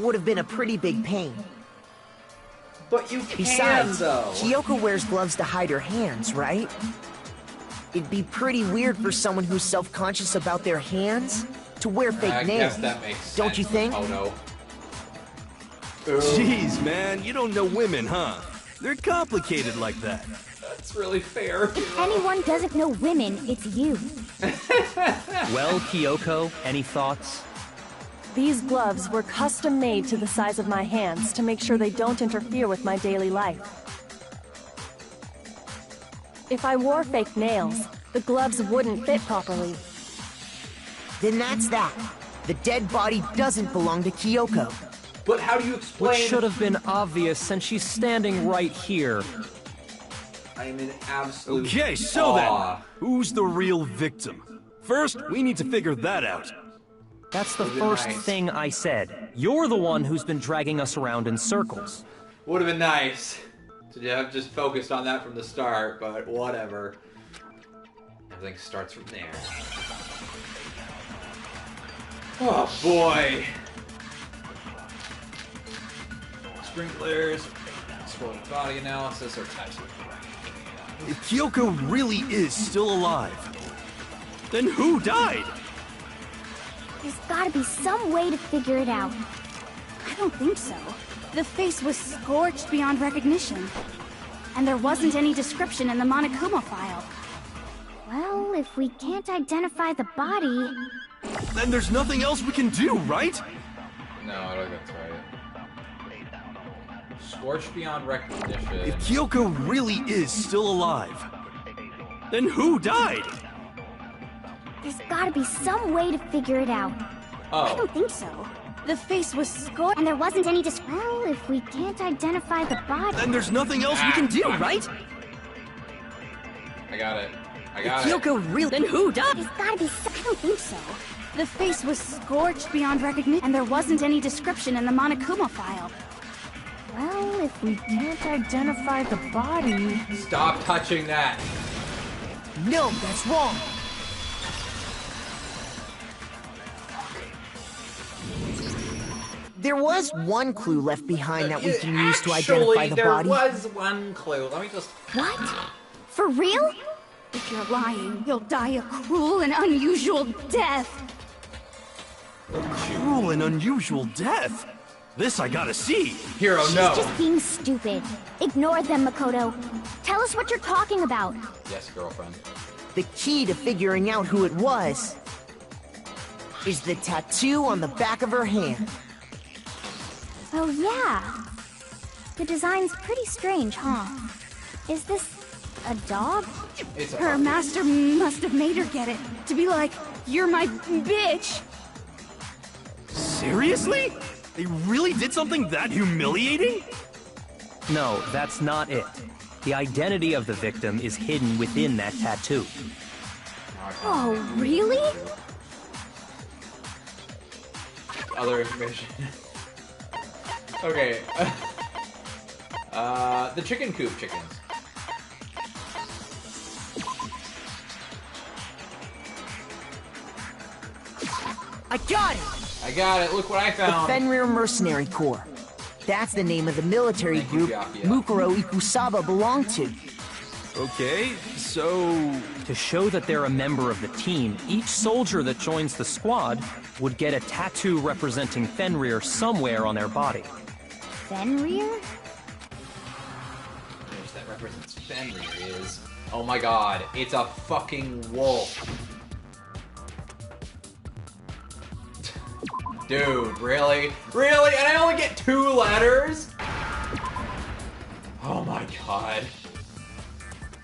would have been a pretty big pain. But you can, Besides, though. Kyoko wears gloves to hide her hands, right? It'd be pretty weird for someone who's self-conscious about their hands to wear fake I nails. guess that makes sense. Don't you think? Oh no. Jeez, man, you don't know women, huh? They're complicated like that. That's really fair. If anyone doesn't know women, it's you. Well, Kyoko, any thoughts? These gloves were custom made to the size of my hands to make sure they don't interfere with my daily life. If I wore fake nails, the gloves wouldn't fit properly. Then that's that. The dead body doesn't belong to Kyoko. But how do you explain? Which should have been obvious since she's standing right here. I am in absolute Okay, so awe. then, who's the real victim? First, we need to figure that out. That's the Would've been first nice. thing I said. You're the one who's been dragging us around in circles. Would have been nice to have just focused on that from the start, but whatever. Everything starts from there. Oh boy. Sprinklers, exploding body analysis, or touch. If Kyoko really is still alive, then who died? There's gotta be some way to figure it out. I don't think so. The face was scorched beyond recognition. And there wasn't any description in the Monokuma file. Well, if we can't identify the body... Then there's nothing else we can do, right? No, I don't think that's right. Scorched beyond recognition. If Kyoko really is still alive, then who died? There's gotta be some way to figure it out. Oh. I don't think so. The face was scorched... And there wasn't any well, if we can't identify the body... Then there's nothing else we can do, right? I got it. I got it. Kyoko really... Then who died? There's gotta be some... I don't think so. The face was scorched beyond recognition, and there wasn't any description in the Monokuma file. Well, if we can't identify the body... Stop touching that. No, that's wrong. There was one clue left behind that we can use to identify the body. There was one clue. Let me just... What? For real? If you're lying, you'll die a cruel and unusual death. Cruel and unusual death? This I gotta see. Hero, She's no. just being stupid. Ignore them, Makoto. Tell us what you're talking about. Yes, girlfriend. The key to figuring out who it was is the tattoo on the back of her hand. Oh, yeah. The design's pretty strange, huh? Is this a dog? It's a Her puppy. master must have made her get it. To be like, you're my bitch. Seriously? They really did something that humiliating? No, that's not it. The identity of the victim is hidden within that tattoo. Oh, really? Other information. Okay. The chicken coop chickens. I got it! I got it. Look what I The found. Fenrir Mercenary Corps. That's the name of the military group Mukuro Ikusaba belonged to. Okay, so... To show that they're a member of the team, each soldier that joins the squad would get a tattoo representing Fenrir somewhere on their body. Fenrir? That represents Fenrir is... Oh my god, it's a fucking wolf. Dude, really? Really? And I only get 2 letters? Oh my god.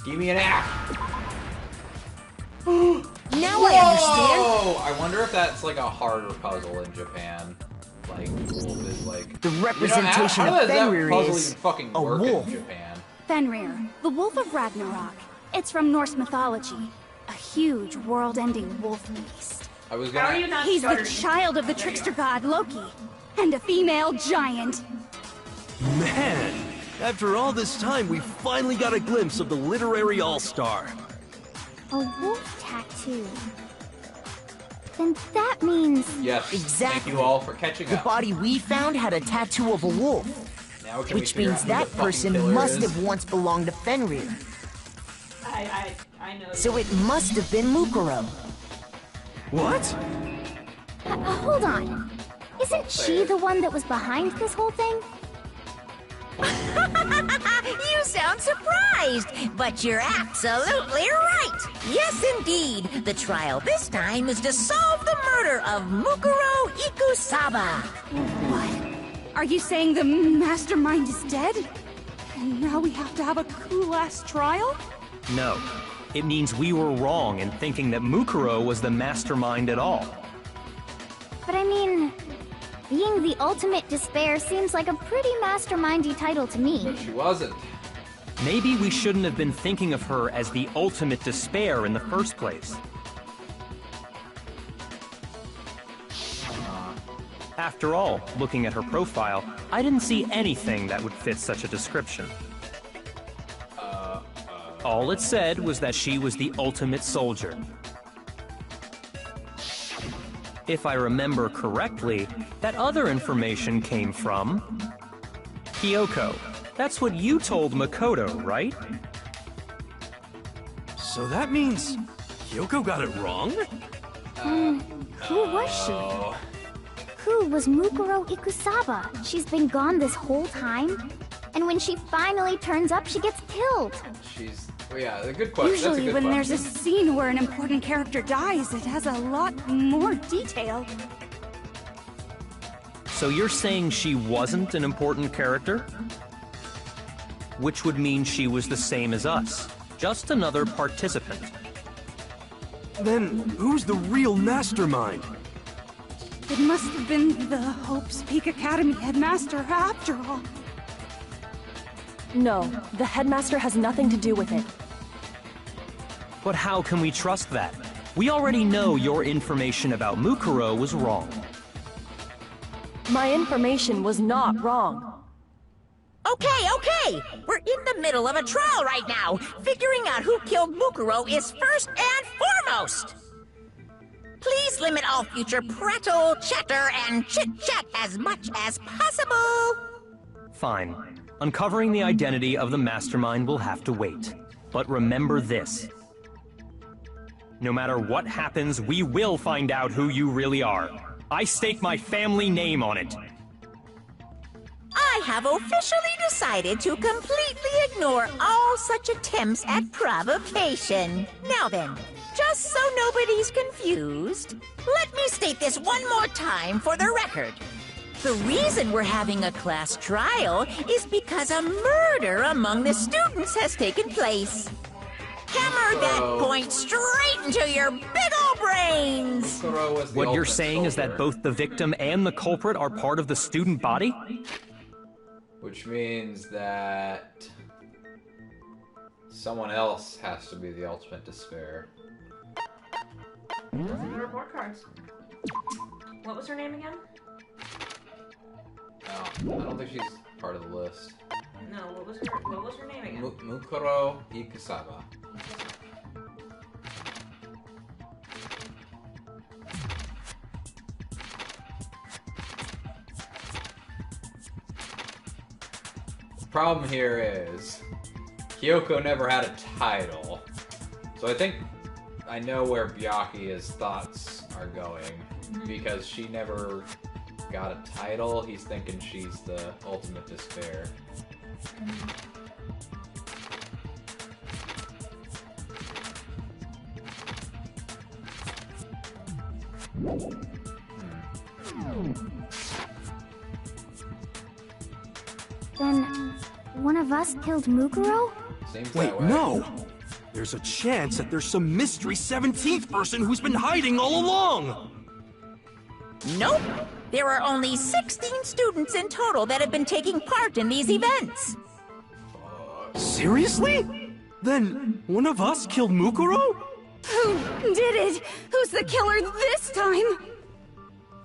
Give me an F. Now I understand. Whoa! I wonder if that's like a harder puzzle in Japan. Like, wolf is like... The representation how of does that Fenrir puzzle is even fucking a work wolf. in Japan? Fenrir, the wolf of Ragnarok. It's from Norse mythology. A huge, world-ending wolf beast. I was How are gonna... you not He's the started? child of the trickster god Loki, and a female giant. Man, after all this time, we finally got a glimpse of the literary all-star. A wolf tattoo. Then that means... Yes, Exactly. thank you all for catching The up. body we found had a tattoo of a wolf, Now can we which figure means out who the that fucking person killer must is? have once belonged to Fenrir. I know. So it must have been Mukuro. What? Hold on. Isn't she the one that was behind this whole thing? You sound surprised, but you're absolutely right. Yes, indeed. The trial this time is to solve the murder of Mukuro Ikusaba. What? Are you saying the mastermind is dead? And now we have to have a cool-ass trial? No. It means we were wrong in thinking that Mukuro was the mastermind at all. But I mean, being the ultimate despair seems like a pretty mastermindy title to me. But she wasn't. Maybe we shouldn't have been thinking of her as the ultimate despair in the first place. After all, looking at her profile, I didn't see anything that would fit such a description. All it said was that she was the ultimate soldier. If I remember correctly, that other information came from... Kyoko. That's what you told Makoto, right? So that means Kyoko got it wrong? Who was she? Who was Mukuro Ikusaba? She's been gone this whole time? And when she finally turns up, she gets killed. Well, yeah, a good question. Usually That's a good when question. there's a scene where an important character dies, it has a lot more detail. So you're saying she wasn't an important character? Which would mean she was the same as us. Just another participant. Then, who's the real mastermind? It must have been the Hope's Peak Academy headmaster after all. No, the headmaster has nothing to do with it. But how can we trust that? We already know your information about Mukuro was wrong. My information was not wrong. Okay. We're in the middle of a trial right now. Figuring out who killed Mukuro is first and foremost. Please limit all future prattle, chatter, and chit-chat as much as possible. Fine. Uncovering the identity of the mastermind will have to wait. But remember this. No matter what happens, we will find out who you really are. I stake my family name on it. I have officially decided to completely ignore all such attempts at provocation. Now then, just so nobody's confused, let me state this one more time for the record. The reason we're having a class trial is because a murder among the students has taken place. Hammer that point straight into your big ol' brains! What you're saying is that both the victim and the culprit are part of the student body? Which means that someone else has to be the ultimate despair. Those are the report cards. What was her name again? No, I don't think she's part of the list. No, what was her name again? Mukuro Ikusaba. The problem here is Kyoko never had a title, so I think I know where Byakuya's thoughts are going, because she never got a title. He's thinking she's the ultimate despair. Then, one of us killed Mukuro? Seems Wait, that way. no! There's a chance that there's some mystery 17th person who's been hiding all along! Nope. There are only 16 students in total that have been taking part in these events. Seriously? Then, one of us killed Mukuro? Who did it? Who's the killer this time?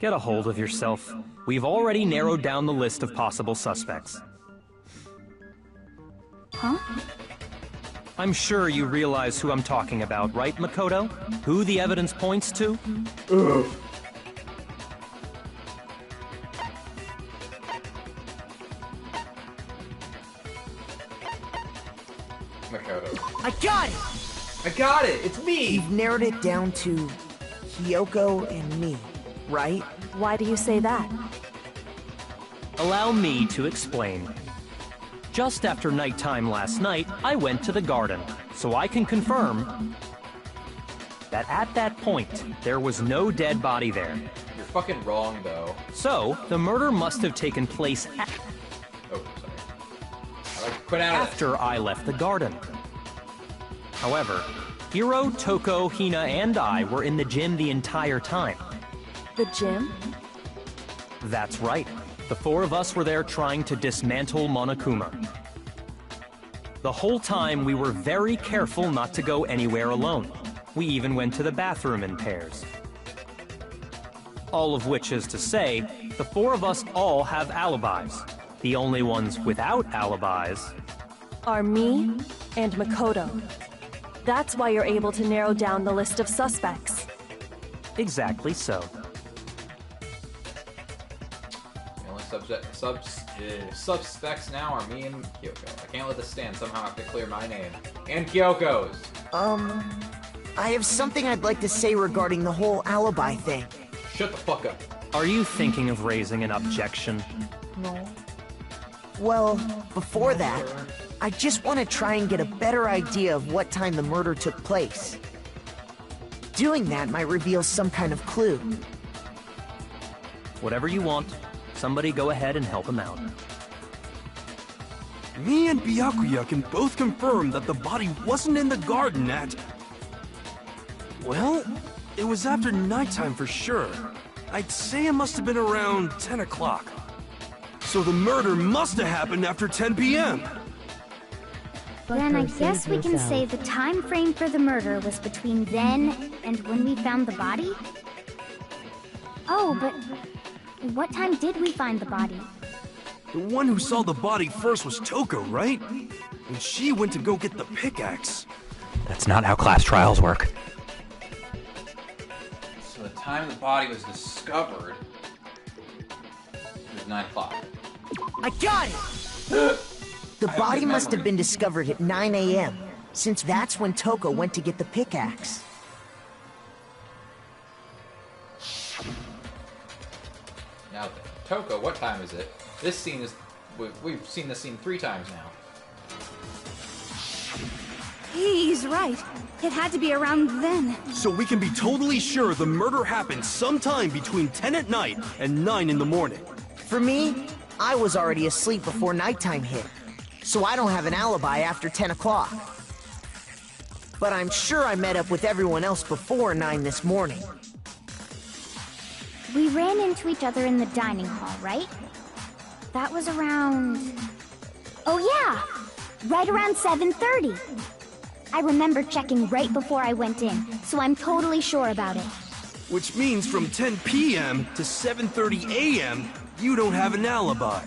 Get a hold of yourself. We've already narrowed down the list of possible suspects. Huh? I'm sure you realize who I'm talking about, right, Makoto? Who the evidence points to? Makoto. I got it! I got it! It's me! You've narrowed it down to Kyoko and me, right? Why do you say that? Allow me to explain. Just after nighttime last night, I went to the garden, so I can confirm that at that point, there was no dead body there. You're fucking wrong, though. So, the murder must have taken place Oh, sorry. Quit out of after I left the garden. However, Hiro, Toko, Hina, and I were in the gym the entire time. The gym? That's right. The four of us were there trying to dismantle Monokuma. The whole time, we were very careful not to go anywhere alone. We even went to the bathroom in pairs. All of which is to say, the four of us all have alibis. The only ones without alibis Are me and Makoto. That's why you're able to narrow down the list of suspects. Exactly so. The only suspects now are me and Kyoko. I can't let this stand. Somehow I have to clear my name. And Kyoko's! I have something I'd like to say regarding the whole alibi thing. Shut the fuck up. Are you thinking of raising an objection? No. Well, before that, I just want to try and get a better idea of what time the murder took place. Doing that might reveal some kind of clue. Whatever you want. Somebody go ahead and help him out. Me and Byakuya can both confirm that the body wasn't in the garden at... Well, it was after nighttime for sure. I'd say it must have been around 10 o'clock. So the murder must have happened after 10 p.m. Then I guess we can say the time frame for the murder was between then and when we found the body? Oh, but what time did we find the body? The one who saw the body first was Toko, right? And she went to go get the pickaxe. That's not how class trials work. So the time the body was discovered was 9 o'clock. I got it! The body must have been discovered at 9 a.m., since that's when Toko went to get the pickaxe. Now then, Toko, what time is it? This scene is... We've seen this scene 3 times now. He's right. It had to be around then. So we can be totally sure the murder happened sometime between 10 at night and 9 in the morning. For me, I was already asleep before nighttime hit, so I don't have an alibi after 10 o'clock. But I'm sure I met up with everyone else before 9 this morning. We ran into each other in the dining hall, right? That was around... Oh yeah! Right around 7:30. I remember checking right before I went in, so I'm totally sure about it. Which means from 10 p.m. to 7:30 a.m., you don't have an alibi.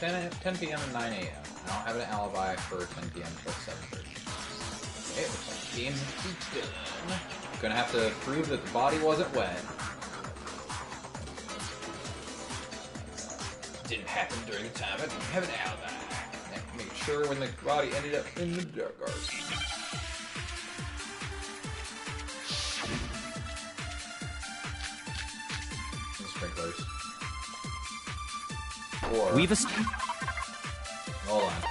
10 p.m. and 9 a.m. I don't have an alibi for 10 p.m. till 7:30. Okay, looks like the game's done. Gonna have to prove that the body wasn't wet. Didn't happen during the time I didn't have an alibi. Make sure when the body ended up in the dark arts. And sprinklers. Or... Hold on.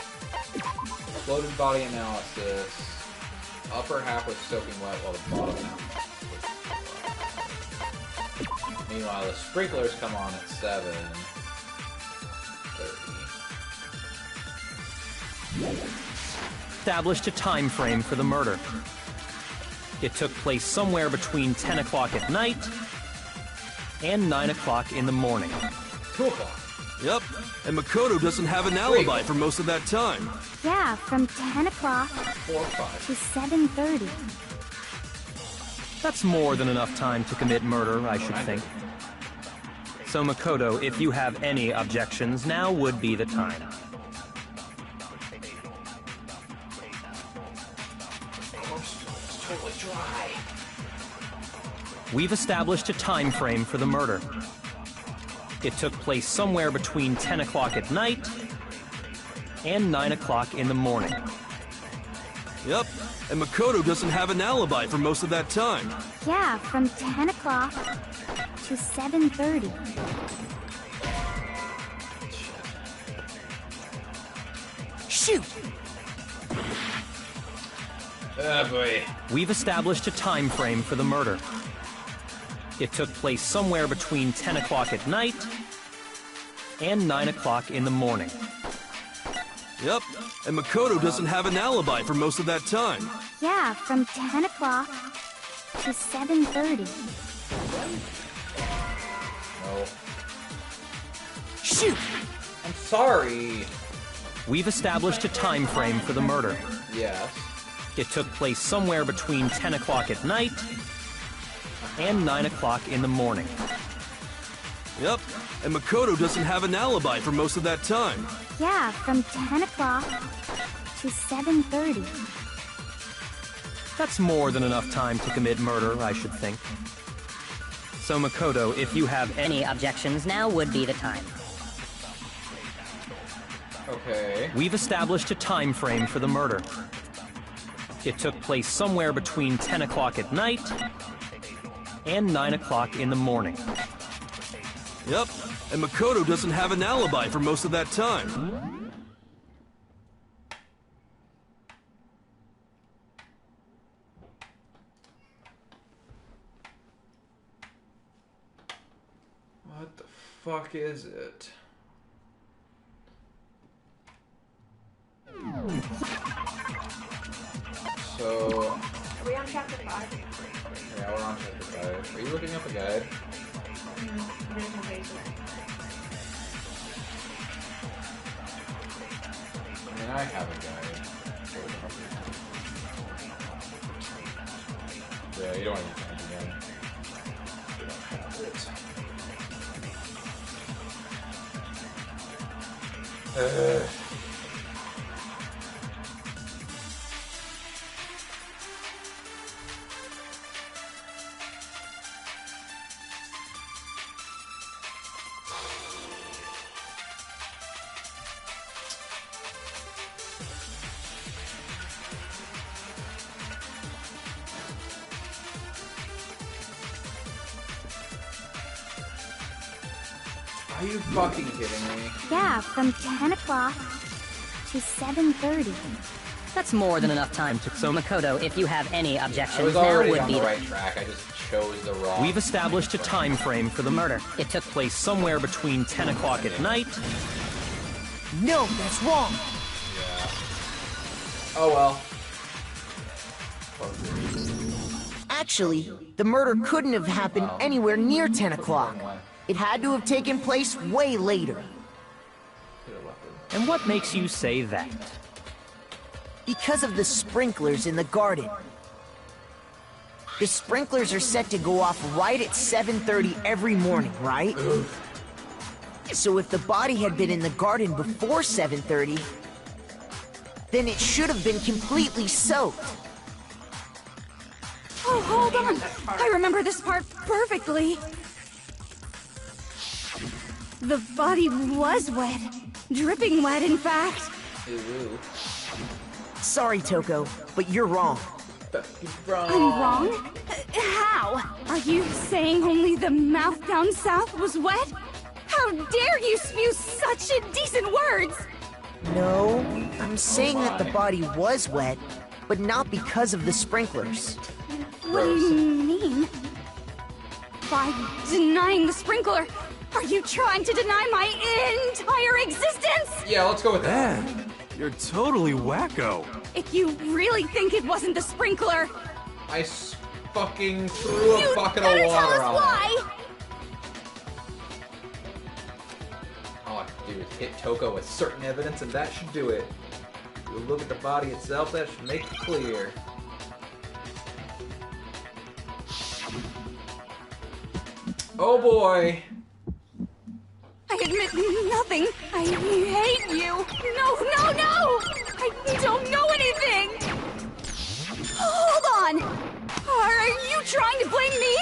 Exploded body analysis. Upper half was soaking wet while the bottom half was... Meanwhile, the sprinklers come on at 7:30. Established a time frame for the murder. It took place somewhere between 10 o'clock at night and 9 o'clock in the morning. 2 o'clock. Yep, and Makoto doesn't have an alibi for most of that time. Yeah, from 10 o'clock 4 or 5. to 7:30. That's more than enough time to commit murder, I should think. So Makoto, if you have any objections, now would be the time. It's totally dry. We've established a time frame for the murder. It took place somewhere between 10 o'clock at night and 9 o'clock in the morning. Yep, and Makoto doesn't have an alibi for most of that time. Yeah, from 10 o'clock to 7:30. Shoot! Oh boy. We've established a time frame for the murder. It took place somewhere between 10 o'clock at night and 9 o'clock in the morning. Yep, and Makoto doesn't have an alibi for most of that time. Yeah, from 10 o'clock to 7:30. No. Shoot! I'm sorry. We've established a time frame for the murder. Yes. It took place somewhere between 10 o'clock at night and 9 o'clock in the morning. Yep, and Makoto doesn't have an alibi for most of that time. Yeah, from 10 o'clock to 7:30. That's more than enough time to commit murder, I should think. So Makoto, if you have any objections, now would be the time. Okay. We've established a time frame for the murder. It took place somewhere between 10 o'clock at night and 9 o'clock in the morning. Yep, and Makoto doesn't have an alibi for most of that time. What the fuck is it? So... Are we on chapter 5? Yeah, we're on chapter 5. Are you looking up a guide? There's no base there. I mean, I have a guide. Yeah, you don't want to use it again. You don't have it. Are you fucking kidding me? Yeah, from 10 o'clock to 7:30. That's more than enough time to... So, Makoto, if you have any I objections, was now already would on be the the... right track, I just chose the wrong... We've established a time frame for the murder. It took place somewhere between 10 o'clock at night. No, that's wrong. Yeah. Oh well. Actually, the murder couldn't have happened anywhere near 10 o'clock. It had to have taken place way later. And what makes you say that? Because of the sprinklers in the garden. The sprinklers are set to go off right at 7:30 every morning, right? So if the body had been in the garden before 7:30, then it should have been completely soaked. Oh, hold on. I remember this part perfectly. The body was wet. Dripping wet, in fact. Sorry, Toko, but you're wrong. I'm wrong? How? Are you saying only the mouth down south was wet? How dare you spew such indecent words? No, I'm saying that the body was wet, but not because of the sprinklers. What do you mean? By denying the sprinkler, are you trying to deny my entire existence? Yeah, let's go with that. Man, you're totally wacko. If you really think it wasn't the sprinkler, I fucking threw a bucket of water on it. Why? All I have to do is hit Toko with certain evidence, and that should do it. You look at the body itself, that should make it clear. Oh boy! I admit nothing. I hate you. No, no, no! I don't know anything! Hold on! Are you trying to blame me?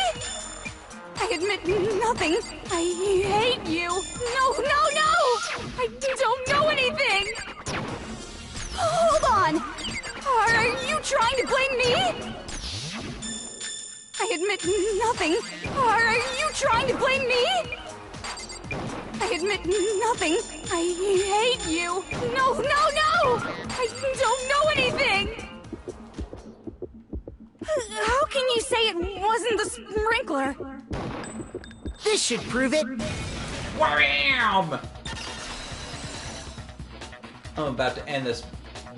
I admit nothing. I hate you. No, no, no! I don't know anything! Hold on! Are you trying to blame me? I admit nothing. Are you trying to blame me? I admit nothing. I hate you. No, no, no! I don't know anything! How can you say it wasn't the sprinkler? This should prove it. Wham! I'm about to end this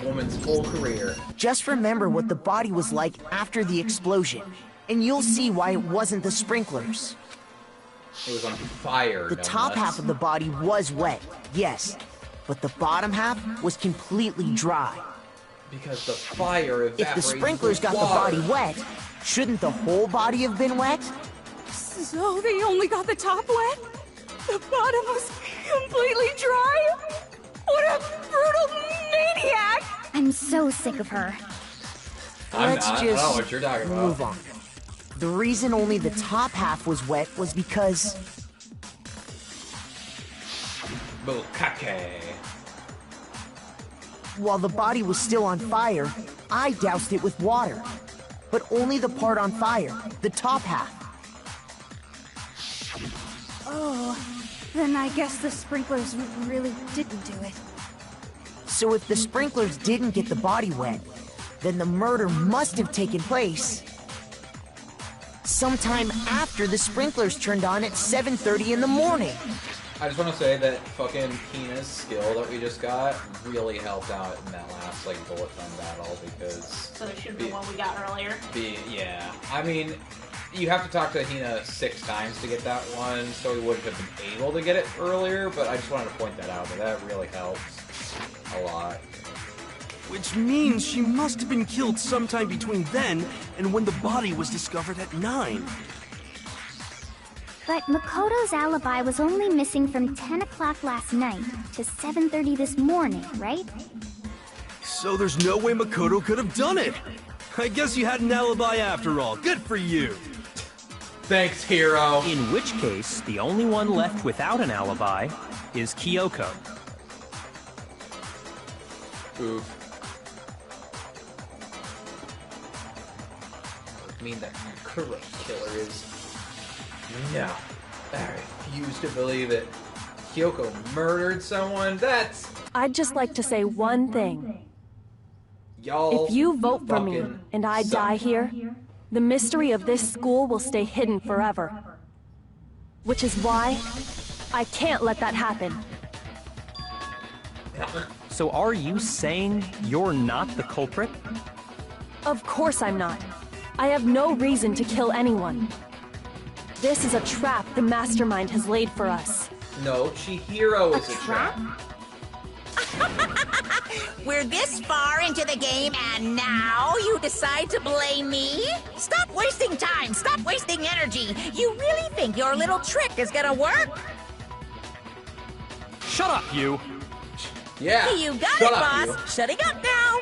woman's whole career. Just remember what the body was like after the explosion, and you'll see why it wasn't the sprinklers. It was on fire. The top half of the body was wet, yes, but the bottom half was completely dry. Because the fire evaporated. If the sprinklers got the body wet, shouldn't the whole body have been wet? So they only got the top wet? The bottom was completely dry? What a brutal maniac! I'm so sick of her. Let's I don't know just what you're talking about. move on. The reason only the top half was wet was because... Bukake. While the body was still on fire, I doused it with water. But only the part on fire, the top half. Oh, then I guess the sprinklers really didn't do it. So if the sprinklers didn't get the body wet, then the murder must have taken place sometime after the sprinklers turned on at 7:30 in the morning. I just want to say that fucking Hina's skill that we just got really helped out in that last, like, bullet time battle, because... So it should be the one we got earlier? Yeah. I mean, you have to talk to Hina 6 times to get that one, so we wouldn't have been able to get it earlier, but I just wanted to point that out, that really helps a lot. Which means she must have been killed sometime between then and when the body was discovered at 9. But Makoto's alibi was only missing from 10 o'clock last night to 7:30 this morning, right? So there's no way Makoto could have done it! I guess you had an alibi after all. Good for you! Thanks, hero! In which case, the only one left without an alibi is Kyoko. Oof. I mean that corrupt killer is... No. I refuse to believe that Kyoko murdered someone. That's... I'd just like to say one thing. Y'all If you vote for me fucking and I suck. die here, the mystery of this school will stay hidden forever. Which is why I can't let that happen. So are you saying you're not the culprit? Of course I'm not. I have no reason to kill anyone. This is a trap the mastermind has laid for us. No, Chihiro is a trap. We're this far into the game and now you decide to blame me? Stop wasting time! Stop wasting energy! You really think your little trick is gonna work? Shut up, you! Yeah, You got shut it, up, boss! you. Shutting up now!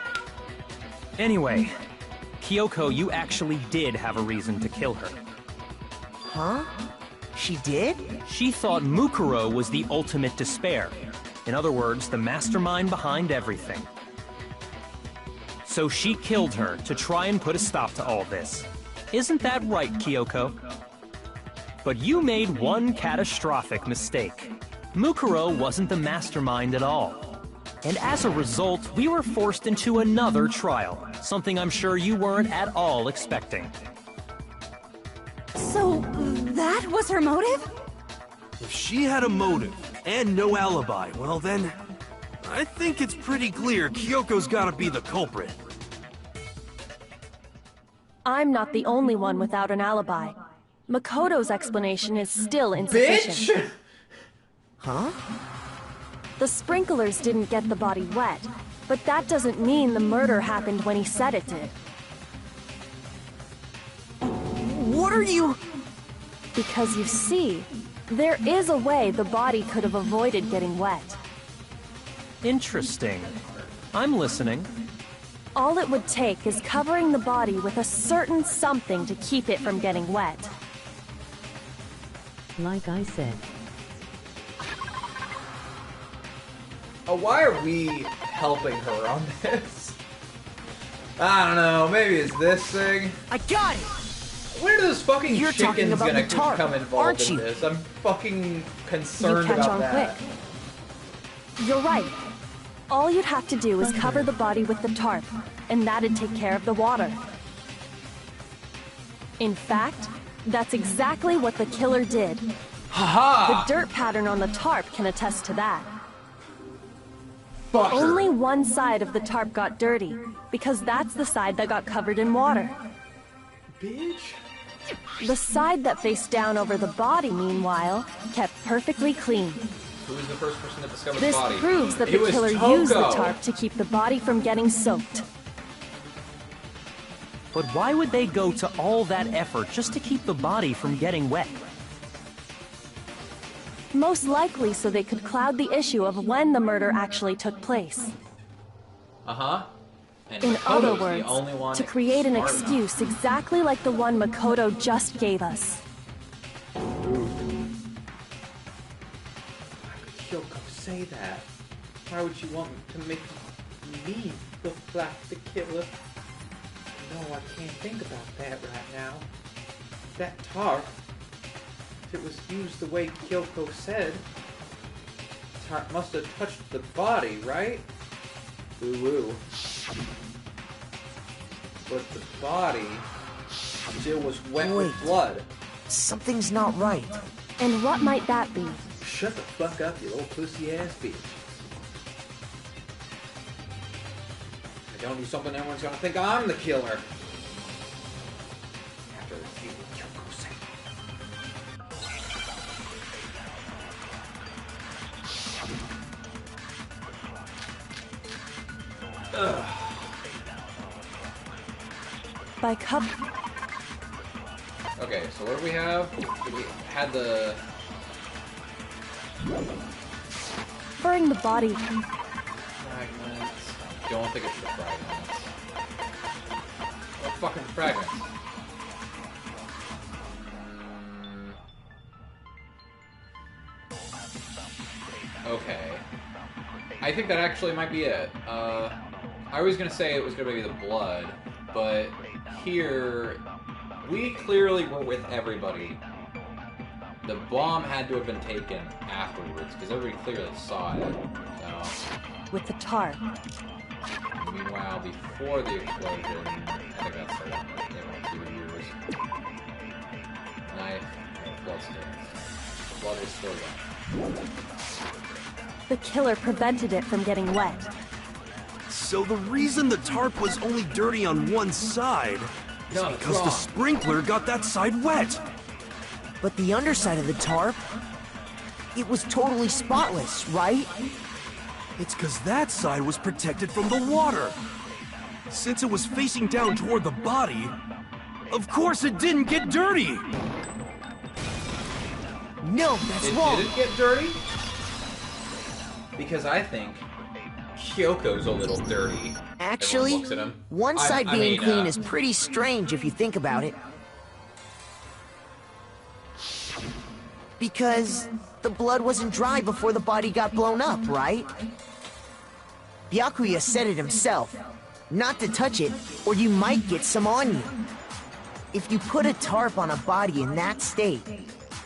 Anyway, Kyoko, you actually did have a reason to kill her. Huh? She did? She thought Mukuro was the ultimate despair. In other words, the mastermind behind everything. So she killed her to try and put a stop to all this. Isn't that right, Kyoko? But you made one catastrophic mistake. Mukuro wasn't the mastermind at all. And as a result, we were forced into another trial, something I'm sure you weren't at all expecting. So, that was her motive? If she had a motive and no alibi, well then, I think it's pretty clear Kyoko's gotta be the culprit. I'm not the only one without an alibi. Makoto's explanation is still insufficient. Bitch! Huh? The sprinklers didn't get the body wet, but that doesn't mean the murder happened when he said it did. What are you... Because you see, there is a way the body could have avoided getting wet. Interesting. I'm listening. All it would take is covering the body with a certain something to keep it from getting wet. Like I said. Why are we helping her on this? I don't know, maybe it's this thing? I got it! When are those fucking You're talking chickens about gonna the tarp, come involved aren't in you? this? I'm fucking You concerned catch about on that. quick. You're right. All you'd have to do is cover the body with the tarp, and that'd take care of the water. In fact, that's exactly what the killer did. Haha! The dirt pattern on the tarp can attest to that. Fucker. Only one side of the tarp got dirty, because that's the side that got covered in water. Bitch. The side that faced down over the body, meanwhile, kept perfectly clean. Who was the first person to discover This the body? proves that It the was killer Toko. used the tarp to keep the body from getting soaked. But why would they go to all that effort just to keep the body from getting wet? Most likely so they could cloud the issue of when the murder actually took place. Uh-huh. And In Makoto's other the words, only one to create an smart excuse exactly like the one Makoto just gave us. Kyoko, say that. Why would you want to make Me, the plastic killer? No, I can't think about that right now. That tarp, if it was used the way Kyoko said, the tarp must have touched the body, right? Ooh. But the body still was wet with blood. Something's not right. And what might that be? Shut the fuck up, you little pussy-ass bitch. If I don't do something, everyone's gonna think I'm the killer. After you, Kyoko said. Ugh. By cup. Okay, so what do we have? We had the... Burning the body. Fragments. Don't think it's the fragments. What fucking fragments? Okay. I think that actually might be it. I was gonna say it was gonna be the blood, but here we clearly were with everybody. The bomb had to have been taken afterwards because everybody clearly saw it. With the tarp. Meanwhile, before the explosion, I think that's the one that they want to use. Knife, bloodstains. Blood is still wet. The killer prevented it from getting wet. So the reason the tarp was only dirty on one side is because the sprinkler got that side wet. But the underside of the tarp, it was totally spotless, right? It's because that side was protected from the water. Since it was facing down toward the body, of course it didn't get dirty. No, that's wrong. It didn't get dirty? Because I think Kyoko's a little dirty. Actually, looks at him. one side being clean is pretty strange if you think about it. Because the blood wasn't dry before the body got blown up, right? Byakuya said it himself. Not to touch it, or you might get some on you. If you put a tarp on a body in that state,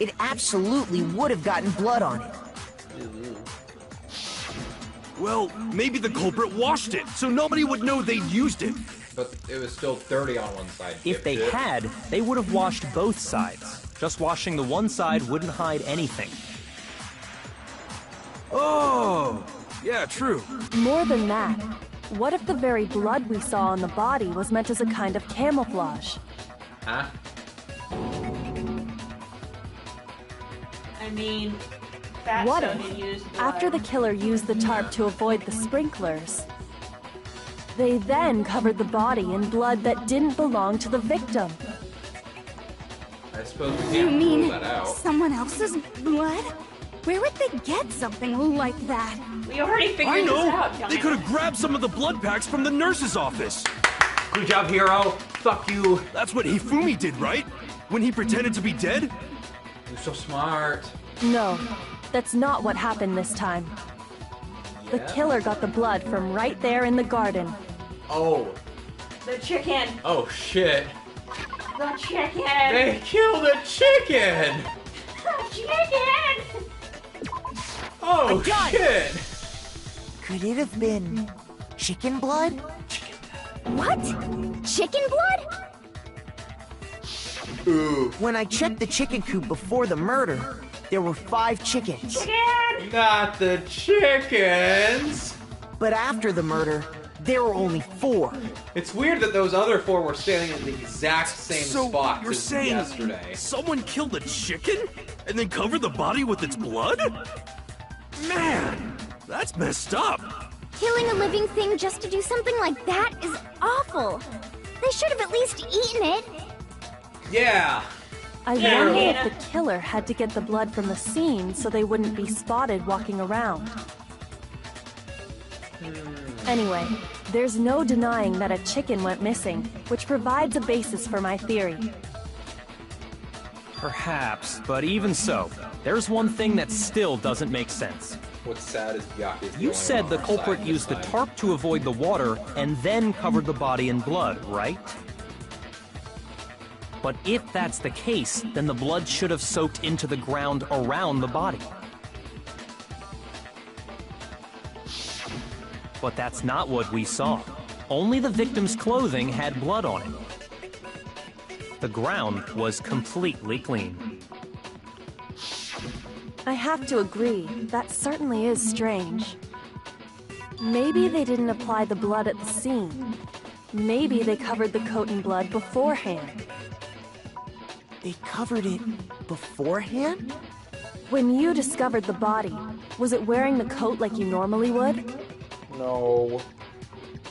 it absolutely would have gotten blood on it. Well, maybe the culprit washed it, so nobody would know they'd used it. But it was still dirty on one side. If they had, they would have washed both sides. Just washing the one side wouldn't hide anything. Oh, yeah, true. More than that, what if the very blood we saw on the body was meant as a kind of camouflage? Huh? I mean, What Fatso if, used blood. after the killer used the tarp to avoid the sprinklers, they then covered the body in blood that didn't belong to the victim? I suppose we You can't mean rule that out. someone else's blood? Where would they get something like that? We already figured I know! this out, They Johnny. could have grabbed some of the blood packs from the nurse's office. Good job, hero. Fuck you. That's what Hifumi did, right? When he pretended to be dead? You're so smart. No, that's not what happened this time. The killer got the blood from right there in the garden. Oh. The chicken. Oh, shit. The chicken. They killed a chicken! The chicken. Oh, shit! Could it have been chicken blood? What? Chicken blood? Ooh. When I checked the chicken coop before the murder, there were 5 chickens. Chicken! Not the chickens! But after the murder, there were only 4. It's weird that those other 4 were standing in the exact same spot You're as saying yesterday. someone killed a chicken and then covered the body with its blood? Man, that's messed up. Killing a living thing just to do something like that is awful. They should have at least eaten it. Yeah. I wonder if the killer had to get the blood from the scene so they wouldn't be spotted walking around. Anyway, there's no denying that a chicken went missing, which provides a basis for my theory. Perhaps, but even so, there's one thing that still doesn't make sense. What's sad is Yaki's the You only said one the on our culprit side used the this time. tarp to avoid the water and then covered the body in blood, right? But if that's the case, then the blood should have soaked into the ground around the body. But that's not what we saw. Only the victim's clothing had blood on it. The ground was completely clean. I have to agree, that certainly is strange. Maybe they didn't apply the blood at the scene. Maybe they covered the coat in blood beforehand. They covered it beforehand? When you discovered the body, was it wearing the coat like you normally would? No.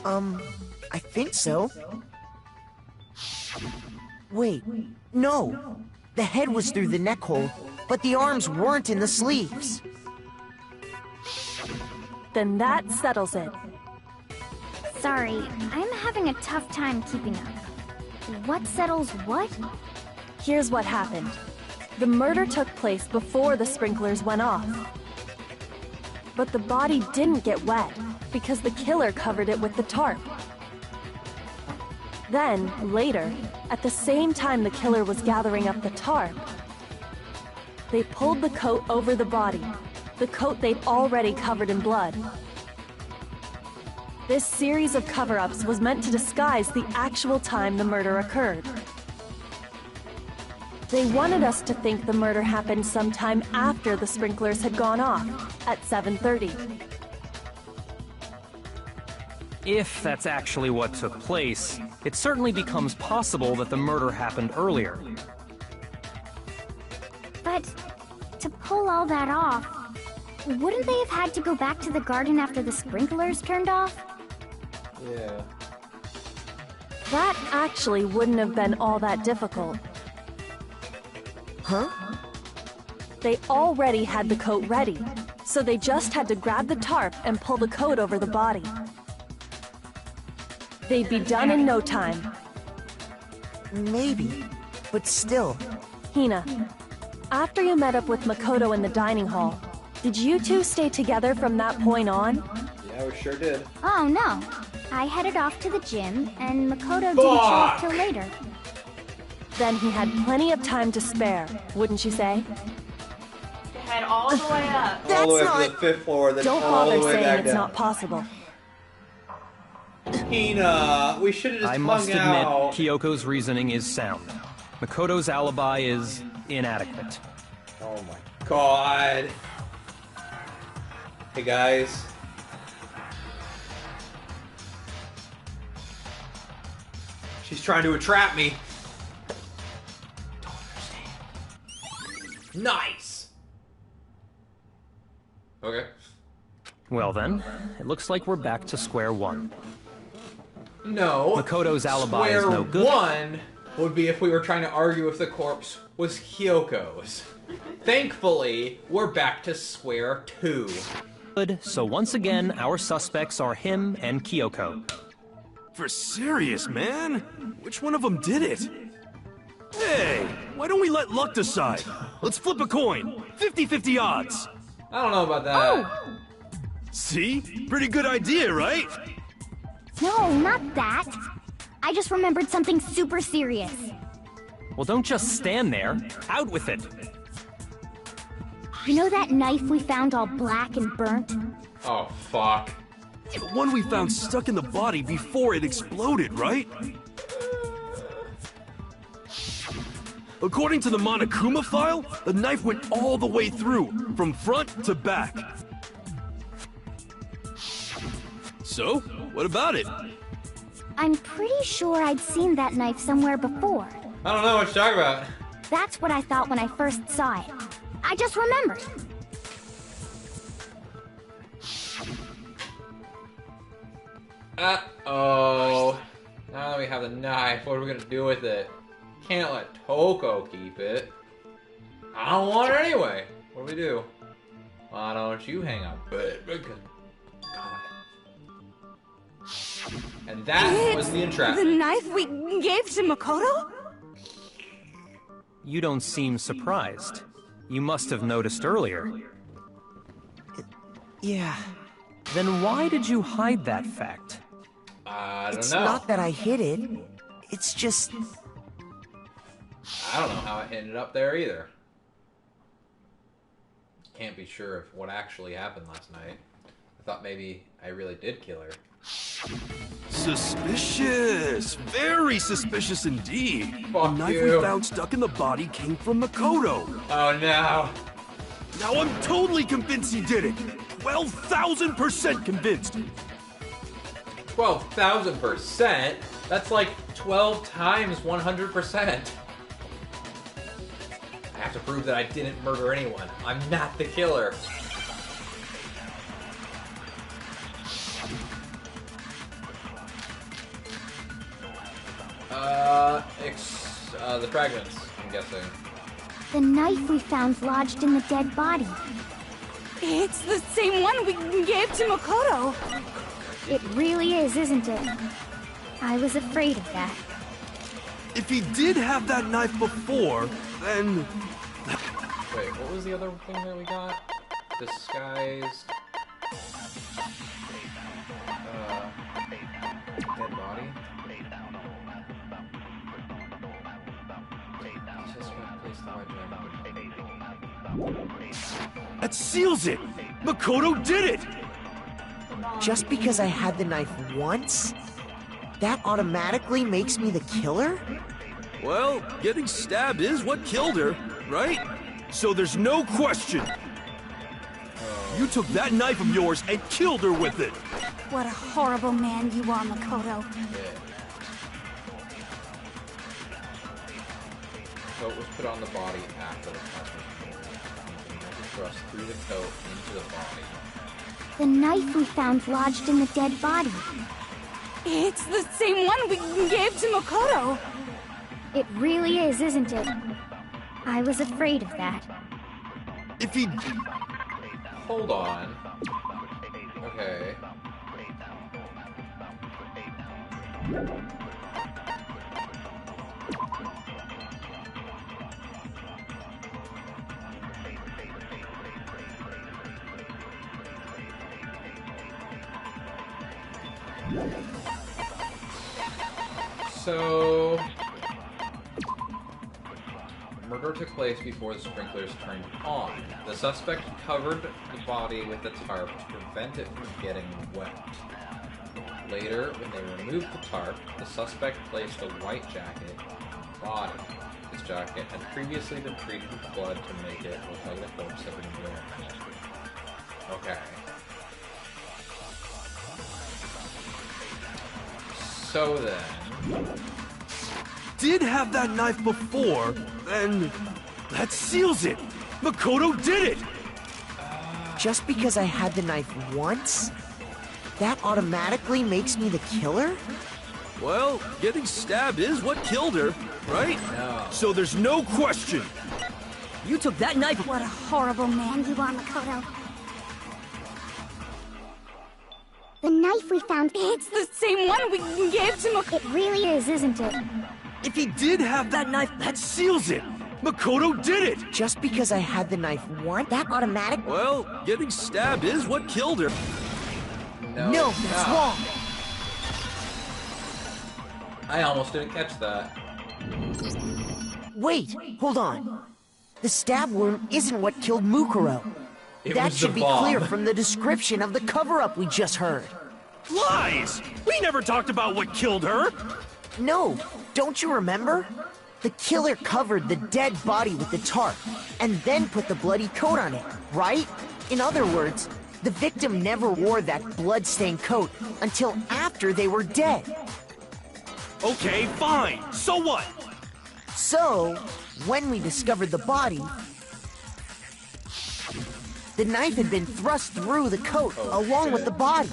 I think so. Wait, no. The head was through the neck hole, but the arms weren't in the sleeves. Then that settles it. Sorry, I'm having a tough time keeping up. What settles what? Here's what happened. The murder took place before the sprinklers went off. But the body didn't get wet, because the killer covered it with the tarp. Then, later, at the same time the killer was gathering up the tarp, they pulled the coat over the body, the coat they'd already covered in blood. This series of cover-ups was meant to disguise the actual time the murder occurred. They wanted us to think the murder happened sometime after the sprinklers had gone off, at 7:30. If that's actually what took place, it certainly becomes possible that the murder happened earlier. But to pull all that off, wouldn't they have had to go back to the garden after the sprinklers turned off? Yeah. That actually wouldn't have been all that difficult. Huh? They already had the coat ready, so they just had to grab the tarp and pull the coat over the body. They'd be done in no time. Maybe, but still. Hina, after you met up with Makoto in the dining hall, did you two stay together from that point on? Yeah, we sure did. Oh no. I headed off to the gym, and Makoto didn't show up till later. Then he had plenty of time to spare, wouldn't you say? To head all the way up. All the way up to the 5th floor, then Don't all the bother way saying back it's down. not possible. Hina, we should have just I hung must admit, out. Kyoko's reasoning is sound. Makoto's alibi is inadequate. Oh my god. Hey guys. She's trying to entrap me. Don't understand. Nice! Okay. Well then, it looks like we're back to square one. No. Makoto's alibi is no good. Square one would be if we were trying to argue if the corpse was Kyoko's. Thankfully, we're back to square two. Good, so once again, our suspects are him and Kyoko. For serious, man? Which one of them did it? Hey, why don't we let luck decide? Let's flip a coin. 50-50 odds. I don't know about that. Oh! See? Pretty good idea, right? No, not that. I just remembered something super serious. Well, don't just stand there. Out with it. You know that knife we found all black and burnt? Oh, fuck. The one we found stuck in the body before it exploded, right? According to the Monokuma file, the knife went all the way through, from front to back. So, what about it? I'm pretty sure I'd seen that knife somewhere before. I don't know what you're talking about. That's what I thought when I first saw it. I just remembered. Uh-oh. Now that we have the knife, what are we gonna do with it? Can't let Toko keep it. I don't want it anyway. What do we do? Why don't you hang up? And that was the The entrapment. knife we gave to Makoto? You don't seem surprised. You must have noticed earlier. Yeah. Then why did you hide that fact? I don't know. It's not that I hid it. It's just... I don't know how it ended up there either. Can't be sure of what actually happened last night. I thought maybe I really did kill her. Suspicious! Very suspicious indeed. Fuck the knife you. we found stuck in the body came from Makoto. Oh no. Now I'm totally convinced he did it. 12,000% convinced. 12,000%? That's like 12 times 100%. I have to prove that I didn't murder anyone. I'm not the killer. The fragments, I'm guessing. The knife we found lodged in the dead body. It's the same one we gave to Makoto. It really is, isn't it? I was afraid of that. If he did have that knife before, then... Wait, what was the other thing that we got? Disguised... dead body? That seals it! Makoto did it! Just because I had the knife once, that automatically makes me the killer? Well, getting stabbed is what killed her, right? So there's no question. You took that knife of yours and killed her with it. What a horrible man you are, Makoto. So it was put on the body after the plasma thrust through the coat into the body. The knife we found lodged in the dead body. It's the same one we gave to Makoto. It really is, isn't it? I was afraid of that. If he... Hold on. Okay. So, murder took place before the sprinklers turned on. The suspect covered the body with a tarp to prevent it from getting wet. Later, when they removed the tarp, the suspect placed a white jacket on the body. This jacket had previously been treated with blood to make it look like the corpse had been burned. Okay. So then... did have that knife before, then... that seals it! Makoto did it! Just because I had the knife once, that automatically makes me the killer? Well, getting stabbed is what killed her, right? No. So there's no question. You took that knife. What a horrible man you are, Makoto. The knife we found... It's the same one we gave to Makoto. It really is, isn't it? If he did have that knife, that seals it! Makoto did it! Just because I had the knife once, that automatic... Well, getting stabbed is what killed her. No, that's wrong. I almost didn't catch that. Wait, hold on. The stab wound isn't what killed Mukuro. That should be clear from the description of the cover-up we just heard. Lies! We never talked about what killed her! No, don't you remember? The killer covered the dead body with the tarp, and then put the bloody coat on it, right? In other words, the victim never wore that blood-stained coat until after they were dead. Okay, fine. So what? So, when we discovered the body, the knife had been thrust through the coat along with the body.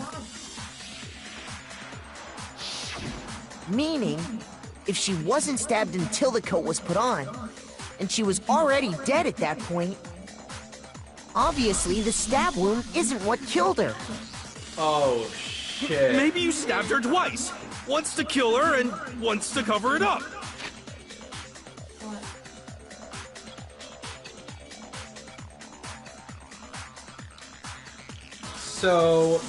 Meaning, if she wasn't stabbed until the coat was put on, and she was already dead at that point, obviously the stab wound isn't what killed her. Oh, shit. Maybe you stabbed her twice. Once to kill her, and once to cover it up. So...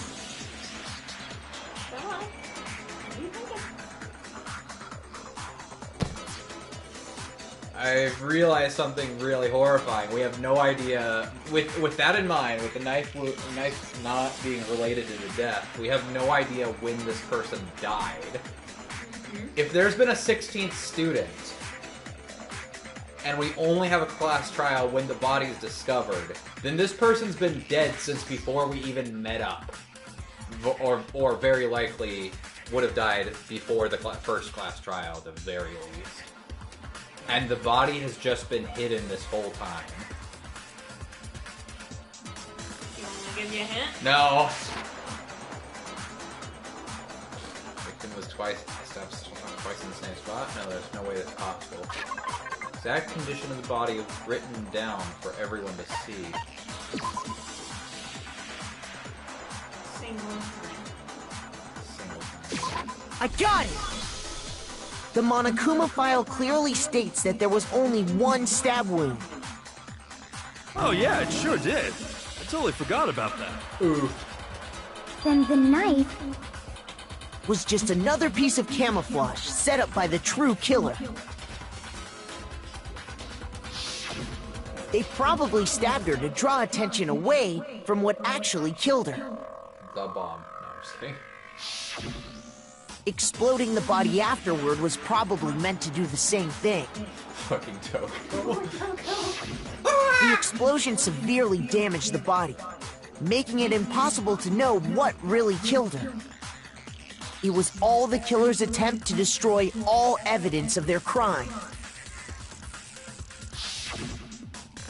I've realized something really horrifying. We have no idea, with that in mind, with the knife not being related to the death, we have no idea when this person died. If there's been a 16th student, and we only have a class trial when the body is discovered, then this person's been dead since before we even met up. Or very likely would have died before the first class trial, at the very least. And the body has just been hidden this whole time. You want me to give you a hint? No. Victim was twice in the same spot? No, there's no way that's possible. Exact condition of the body written down for everyone to see. Single time. I got it! The Monokuma file clearly states that there was only one stab wound. Oh yeah, it sure did. I totally forgot about that. Oof. Then the knife was just another piece of camouflage set up by the true killer. They probably stabbed her to draw attention away from what actually killed her. The bomb. No, I'm just kidding. Exploding the body afterward was probably meant to do the same thing. Fucking Toko. The explosion severely damaged the body, making it impossible to know what really killed her. It was all the killer's attempt to destroy all evidence of their crime.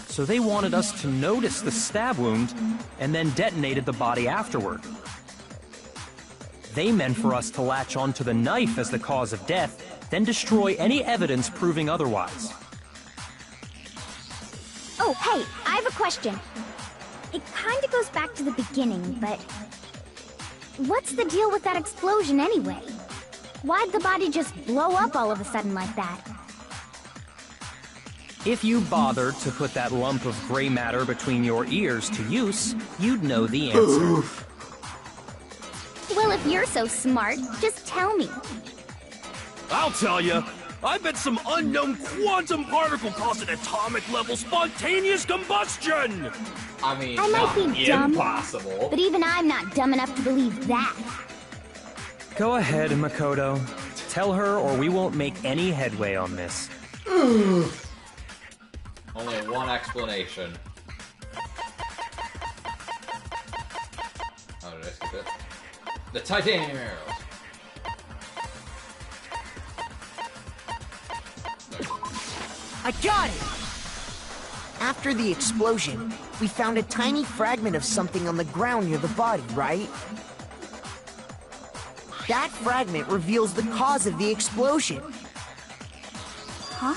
So they wanted us to notice the stab wound and then detonated the body afterward. They meant for us to latch onto the knife as the cause of death, then destroy any evidence proving otherwise. Oh, hey, I have a question. It kind of goes back to the beginning, but... what's the deal with that explosion anyway? Why'd the body just blow up all of a sudden like that? If you bothered to put that lump of gray matter between your ears to use, you'd know the answer. Well, if you're so smart, just tell me. I'll tell you. I bet some unknown quantum particle caused an atomic-level spontaneous combustion! I mean, I might be dumb, impossible. but even I'm not dumb enough to believe that. Go ahead, Makoto. Tell her or we won't make any headway on this. Only one explanation. Oh, did I skip it? The titanium arrows. I got it! After the explosion, we found a tiny fragment of something on the ground near the body, right? That fragment reveals the cause of the explosion. Huh?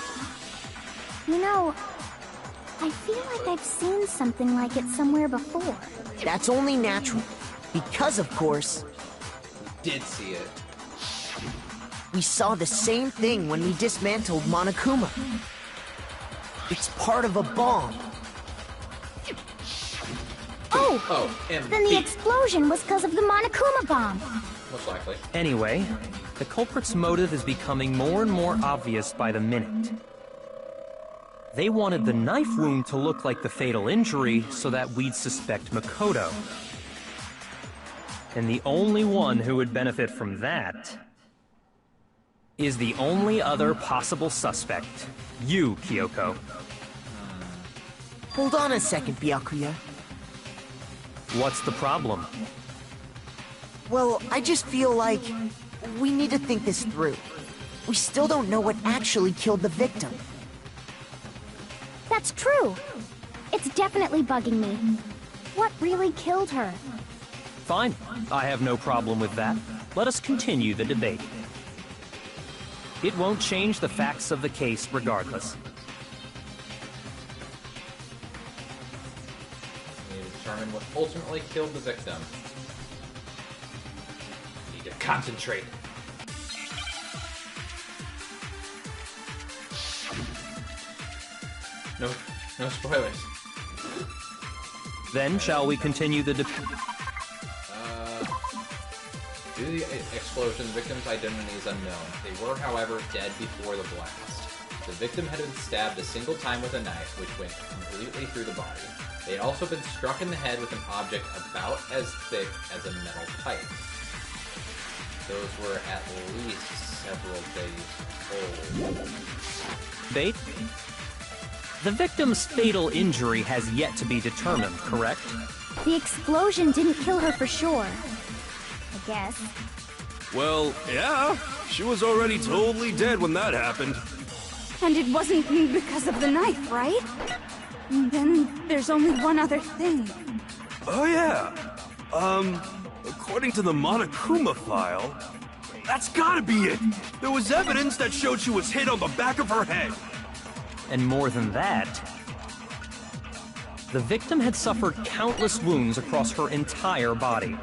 You know, I feel like I've seen something like it somewhere before. That's only natural, because of course... Did see it. We saw the same thing when we dismantled Monokuma. It's part of a bomb. Oh! Then the explosion was because of the Monokuma bomb. Most likely. Anyway, the culprit's motive is becoming more and more obvious by the minute. They wanted the knife wound to look like the fatal injury so that we'd suspect Makoto. And the only one who would benefit from that is the only other possible suspect, you, Kyoko. Hold on a second, Byakuya. What's the problem? Well, I just feel like we need to think this through. We still don't know what actually killed the victim. That's true. It's definitely bugging me. What really killed her? Fine. I have no problem with that. Let us continue the debate. It won't change the facts of the case regardless. We need to determine what ultimately killed the victim. We need to concentrate. No spoilers. Then shall we continue the Due to the explosion, the victim's identity is unknown. They were, however, dead before the blast. The victim had been stabbed a single time with a knife, which went completely through the body. They had also been struck in the head with an object about as thick as a metal pipe. Those were at least several days old. Bait? The victim's fatal injury has yet to be determined, correct? The explosion didn't kill her for sure. I guess. Well, yeah. She was already totally dead when that happened. And it wasn't because of the knife, right? And then there's only one other thing. Oh yeah. According to the Monokuma file, that's gotta be it. There was evidence that showed she was hit on the back of her head. And more than that, the victim had suffered countless wounds across her entire body.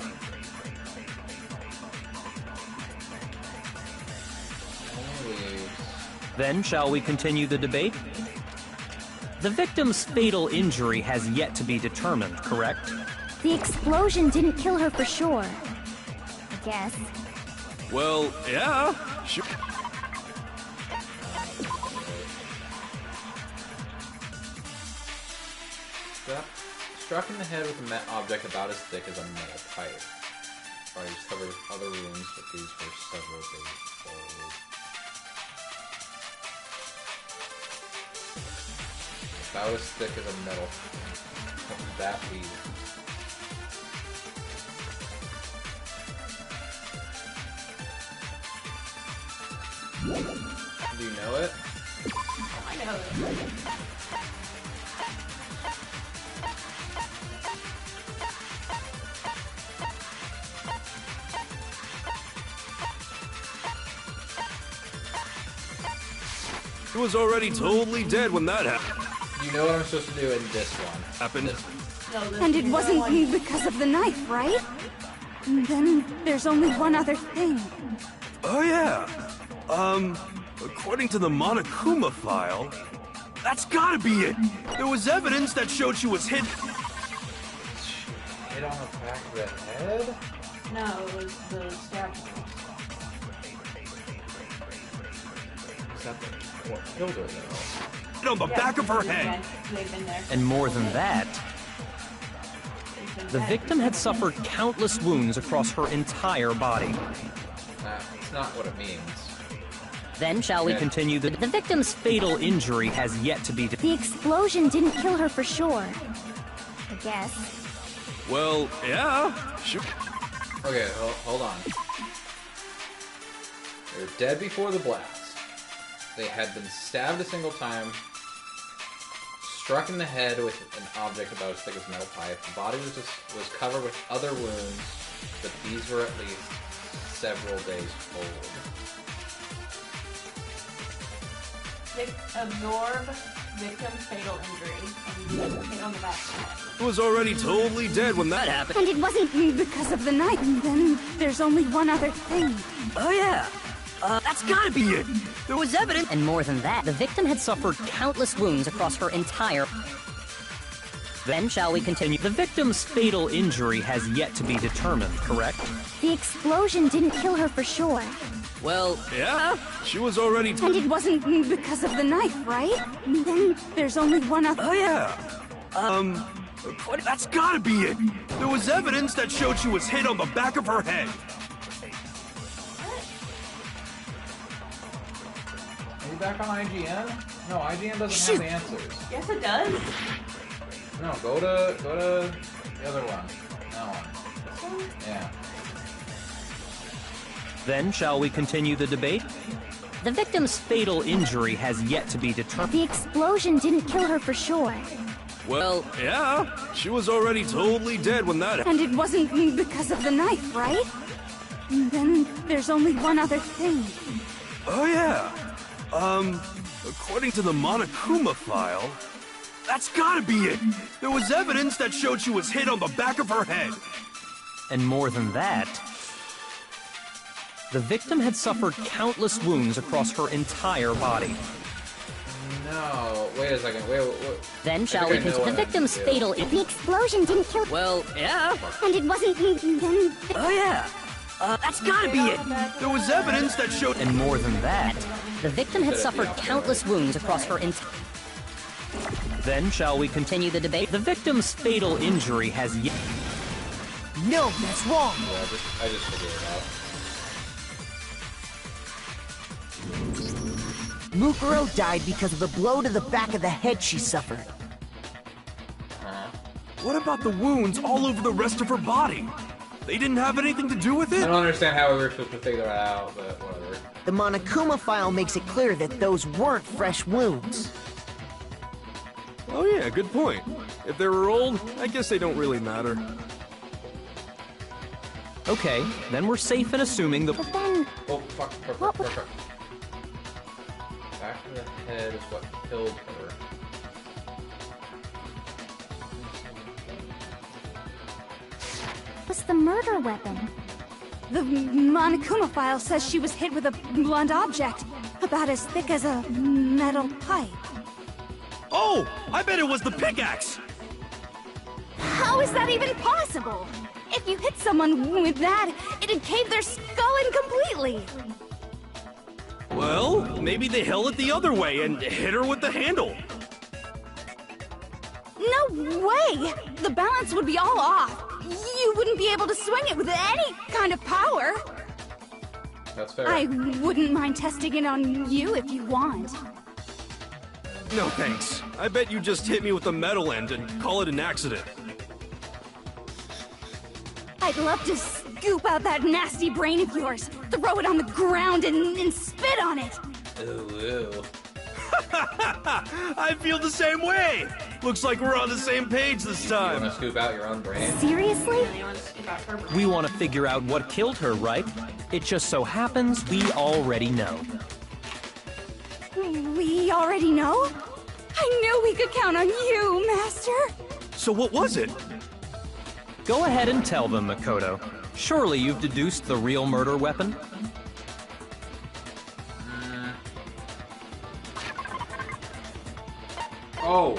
Then, shall we continue the debate? The victim's fatal injury has yet to be determined, correct? The explosion didn't kill her for sure. I guess. Well, yeah. Struck in the head with a metal object about as thick as a metal pipe. Body was covered with other wounds, but these were several days old. About as thick as a metal. What would that be? Do you know it? Oh, I know it. She was already totally dead when that happened. You know what I'm supposed to do in this one. Happened. And it wasn't because of the knife, right? And then there's only one other thing. Oh yeah. According to the Monokuma file, that's gotta be it. There was evidence that showed she was hit. Hit on the back of the head? No, it was the stab wound. Is that what killed her, though? Hit on the back of her head. They've been there. And more than that, the victim had suffered countless wounds across her entire body. That's not what it means. Then shall we continue the victim's fatal injury has yet to be The explosion didn't kill her for sure. I guess. Well, yeah. Okay, hold on. They were dead before the blast. They had been stabbed a single time, struck in the head with an object about as thick as a metal pipe. The body was covered with other wounds, but these were at least several days old. Absorb victim's fatal injury and hit on the back of the head. She was already totally dead when that happened. And it wasn't because of the knife. And then there's only one other thing. Oh yeah. That's gotta be it. There was evidence. And more than that, the victim had suffered countless wounds across her entire... Then shall we continue? The victim's fatal injury has yet to be determined, correct? The explosion didn't kill her for sure. Well, yeah. She was already... And it wasn't because of the knife, right? And then there's only one other... Oh yeah. That's gotta be it. There was evidence that showed she was hit on the back of her head. Are you back on IGN? No, IGN doesn't have the answers. Yes, it does. No, go to the other one. That one. This one? Yeah. Then shall we continue the debate? The victim's fatal injury has yet to be determined. The explosion didn't kill her for sure. Well, yeah. She was already totally dead when that happened. And it wasn't because of the knife, right? And then there's only one other thing. Oh yeah. According to the Monokuma file, that's gotta be it. There was evidence that showed she was hit on the back of her head. And more than that, the victim had suffered countless wounds across her entire body. No, wait a second. Wait. Then shall we continue? The victim's fatal... The explosion didn't kill... Well, yeah. And it wasn't... Then... Oh yeah. That's gotta be it! There was evidence that showed... And more than that, The victim had suffered countless wounds across her entire... then shall we continue the debate? The victim's fatal injury has yet... No, that's wrong. Yeah, I just figured it out. Mukuro died because of the blow to the back of the head she suffered. What about the wounds all over the rest of her body? They didn't have anything to do with I it? don't understand how we were supposed to figure that out, but whatever. The Monokuma file makes it clear that those weren't fresh wounds. Oh yeah, good point. If they were old, I guess they don't really matter. Okay, then we're safe in assuming the... But then, Oh, fuck. Back to the head is what killed her. was the murder weapon? The Monokuma file says she was hit with a blunt object, about as thick as a metal pipe. Oh! I bet it was the pickaxe! How is that even possible? If you hit someone with that, it'd cave their skull in completely. Well, maybe they held it the other way and hit her with the handle. No way! The balance would be all off. You wouldn't be able to swing it with any kind of power. That's fair. I wouldn't mind testing it on you if you want. No thanks. I bet you just hit me with the metal end and call it an accident. I'd love to scoop out that nasty brain of yours, throw it on the ground and spit on it. Ew. I feel the same way! Looks like we're on the same page this You time. wanna scoop out your own brain? Seriously? We want to figure out what killed her, right? It just so happens we already know. We already know? I knew we could count on you, Master. So what was it? Go ahead and tell them, Makoto. Surely you've deduced the real murder weapon? Oh!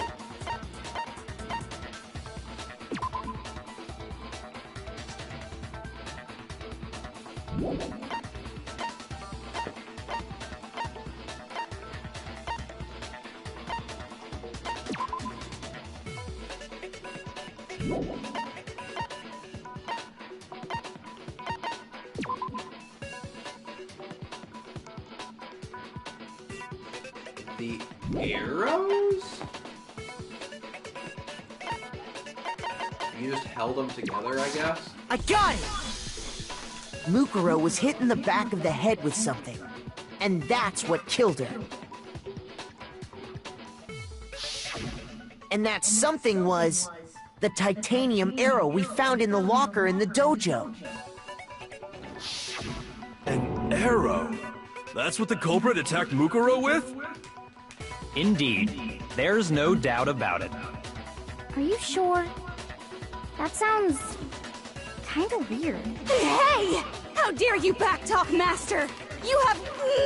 The arrows? You just held them together, I guess? I got it! Mukuro was hit in the back of the head with something. And that's what killed her. And that something was the titanium arrow we found in the locker in the dojo. An arrow? That's what the culprit attacked Mukuro with? Indeed. There's no doubt about it. Are you sure? That sounds kinda weird. Hey! How dare you backtalk, Master? You have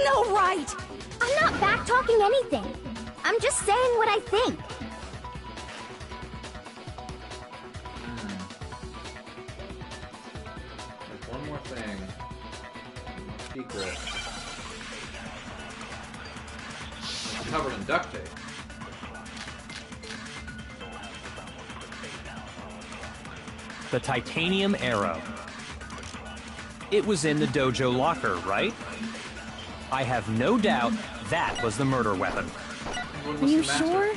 no right! I'm not back-talking anything. I'm just saying what I think. There's one more thing. Secret. It's covered in duct tape. The titanium arrow. It was in the dojo locker, right? I have no doubt that was the murder weapon. Are you sure?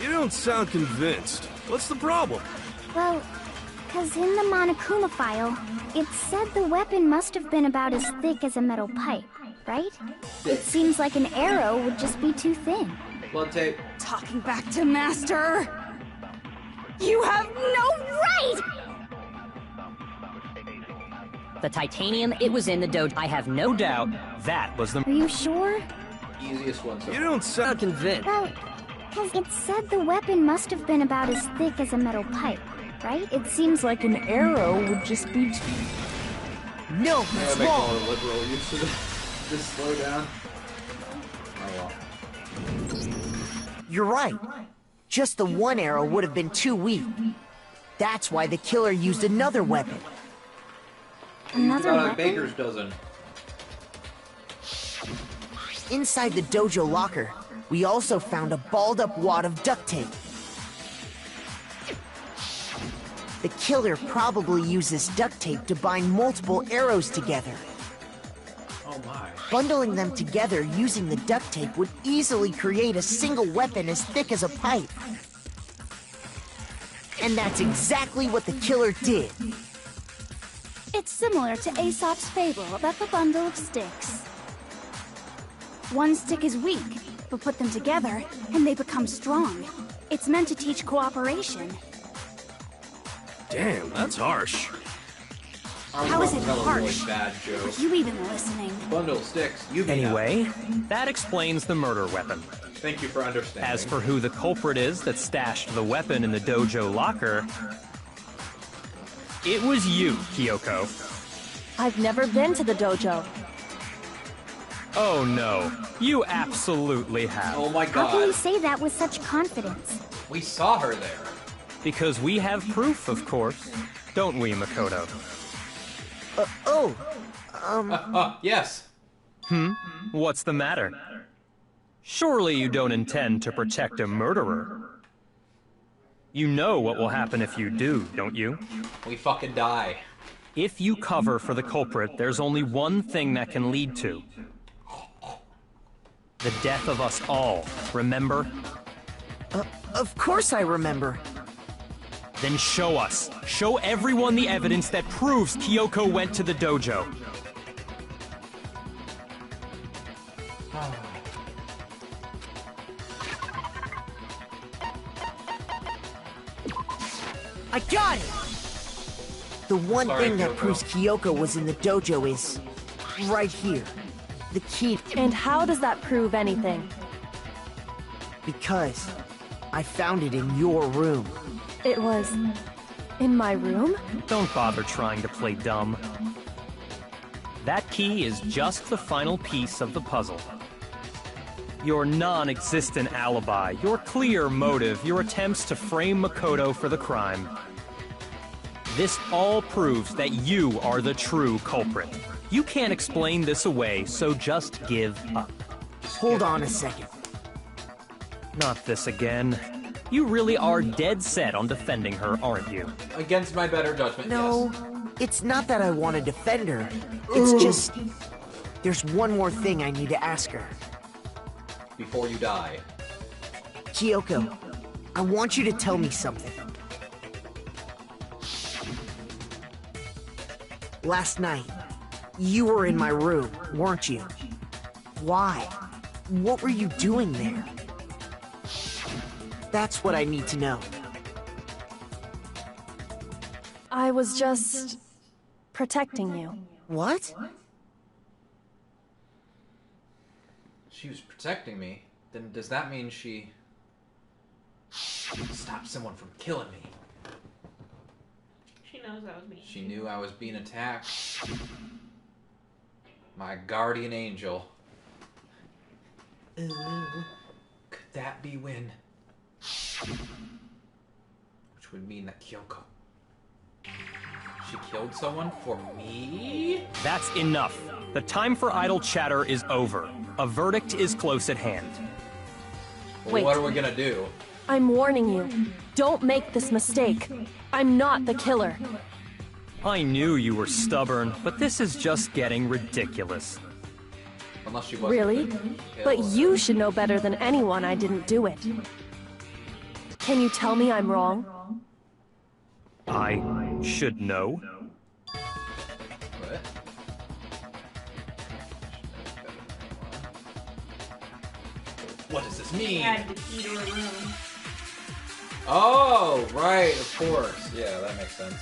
You don't sound convinced. What's the problem? Well, because in the Monokuma file, it said the weapon must have been about as thick as a metal pipe, right? It seems like an arrow would just be too thin. Blood tape. Talking back to Master. You have no right! The titanium, it was in the dojo. I have no doubt that was the... Are you sure? Easiest one so You don't sound convinced. Well, because it said the weapon must have been about as thick as a metal pipe, right? It seems like an arrow would just be too... No, Yeah, that's make wrong. more liberal use of it. Just slow down. Oh well. You're right. Just the one arrow would have been too weak. That's why the killer used another weapon. Another About a weapon? baker's dozen. Inside the dojo locker, we also found a balled-up wad of duct tape. The killer probably uses duct tape to bind multiple arrows together. Oh my. Bundling them together using the duct tape would easily create a single weapon as thick as a pipe. And that's exactly what the killer did. It's similar to Aesop's fable about the bundle of sticks. One stick is weak, but put them together, and they become strong. It's meant to teach cooperation. Damn, that's harsh. How is it harsh? Really bad joke. Are you even listening? Bundle of sticks. You Anyway, that explains the murder weapon. Thank you for understanding. As for who the culprit is that stashed the weapon in the dojo locker, it was you, Kyoko. I've never been to the dojo. Oh no, you absolutely have. Oh my How can you god. say that with such confidence? We saw her there. Because we have proof, of course. Don't we, Makoto? Yes. What's the matter? Surely you don't intend to protect a murderer. You know what will happen if you do, don't you? We fucking die. If you cover for the culprit, there's only one thing that can lead to. The death of us all, remember? Of course I remember. Then show us. Show everyone the evidence that proves Kyoko went to the dojo. I got it! The one Sorry, thing that Kyoko. proves Kyoko was in the dojo is right here. The key. And how does that prove anything? Because I found it in your room. It was in my room? Don't bother trying to play dumb. That key is just the final piece of the puzzle. Your non-existent alibi, your clear motive, your attempts to frame Makoto for the crime. This all proves that you are the true culprit. You can't explain this away, so just give up. Hold on a second. Not this again. You really are dead set on defending her, aren't you? Against my better judgment, No, yes. it's not that I want to defend her. It's just... there's one more thing I need to ask her. Before you die. Kyoko, I want you to tell me something. Last night, you were in my room, weren't you? Why? What were you doing there? That's what I need to know. I was just protecting you. What? She was protecting me. Then does that mean she stopped someone from killing me? She knows I was being. She knew I was being attacked. My guardian angel. Could that be when? Which would mean that Kyoko. She killed someone for me? That's enough. The time for idle chatter is over. A verdict is close at hand. Well, Wait. what are we gonna do? I'm warning you. Don't make this mistake. I'm not the killer. I knew you were stubborn, but this is just getting ridiculous. Unless she wasn't. Really? the But killer. you should know better than anyone I didn't do it. Can you tell me I'm wrong? I should know. What? What does this She mean? had the key to her room. Oh, right, of course. Yeah, that makes sense.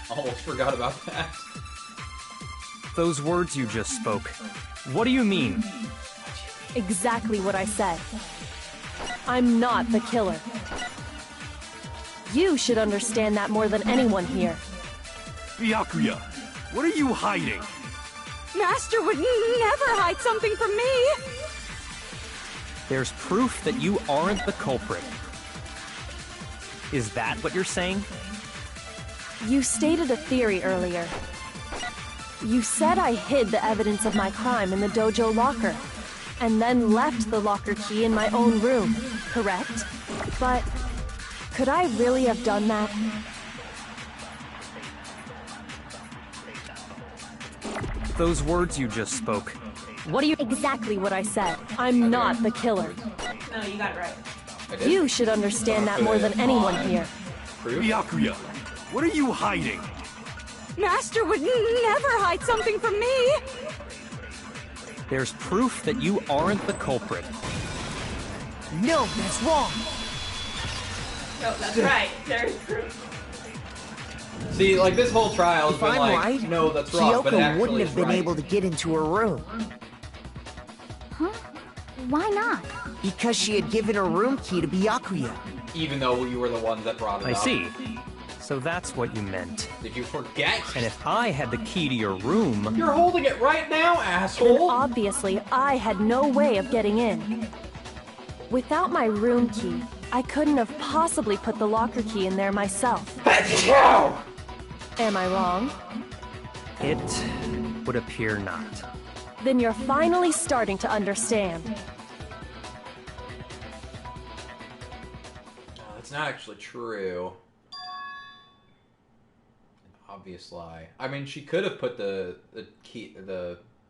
Almost forgot about that. Those words you just spoke. What do you mean? Exactly what I said. I'm not the killer. You should understand that more than anyone here. Byakuya, what are you hiding? Master would never hide something from me! There's proof that you aren't the culprit. Is that what you're saying? You stated a theory earlier. You said I hid the evidence of my crime in the dojo locker, and then left the locker key in my own room, correct? But could I really have done that? Those words you just spoke. What do you— Exactly what I said. I'm not the killer. No, you got it right. You should understand that more than anyone here. Byakuya, what are you hiding? Master would never hide something from me! There's proof that you aren't the culprit. No, that's wrong. No, that's right. There's proof. See, like, this whole trial has If been I'm like, right, no, that's wrong, but it Kyoko actually wouldn't is have been right. able to get into her room. Huh? Why not? Because she had given her room key to Byakuya. Even though you were the one that brought it I up. see. So that's what you meant. Did you forget? And if I had the key to your room... You're holding it right now, Then asshole! obviously I had no way of getting in. Without my room key, I couldn't have possibly put the locker key in there myself. Am I wrong? It would appear not. Then you're finally starting to understand. That's not actually true. An obvious lie. I mean, she could have put the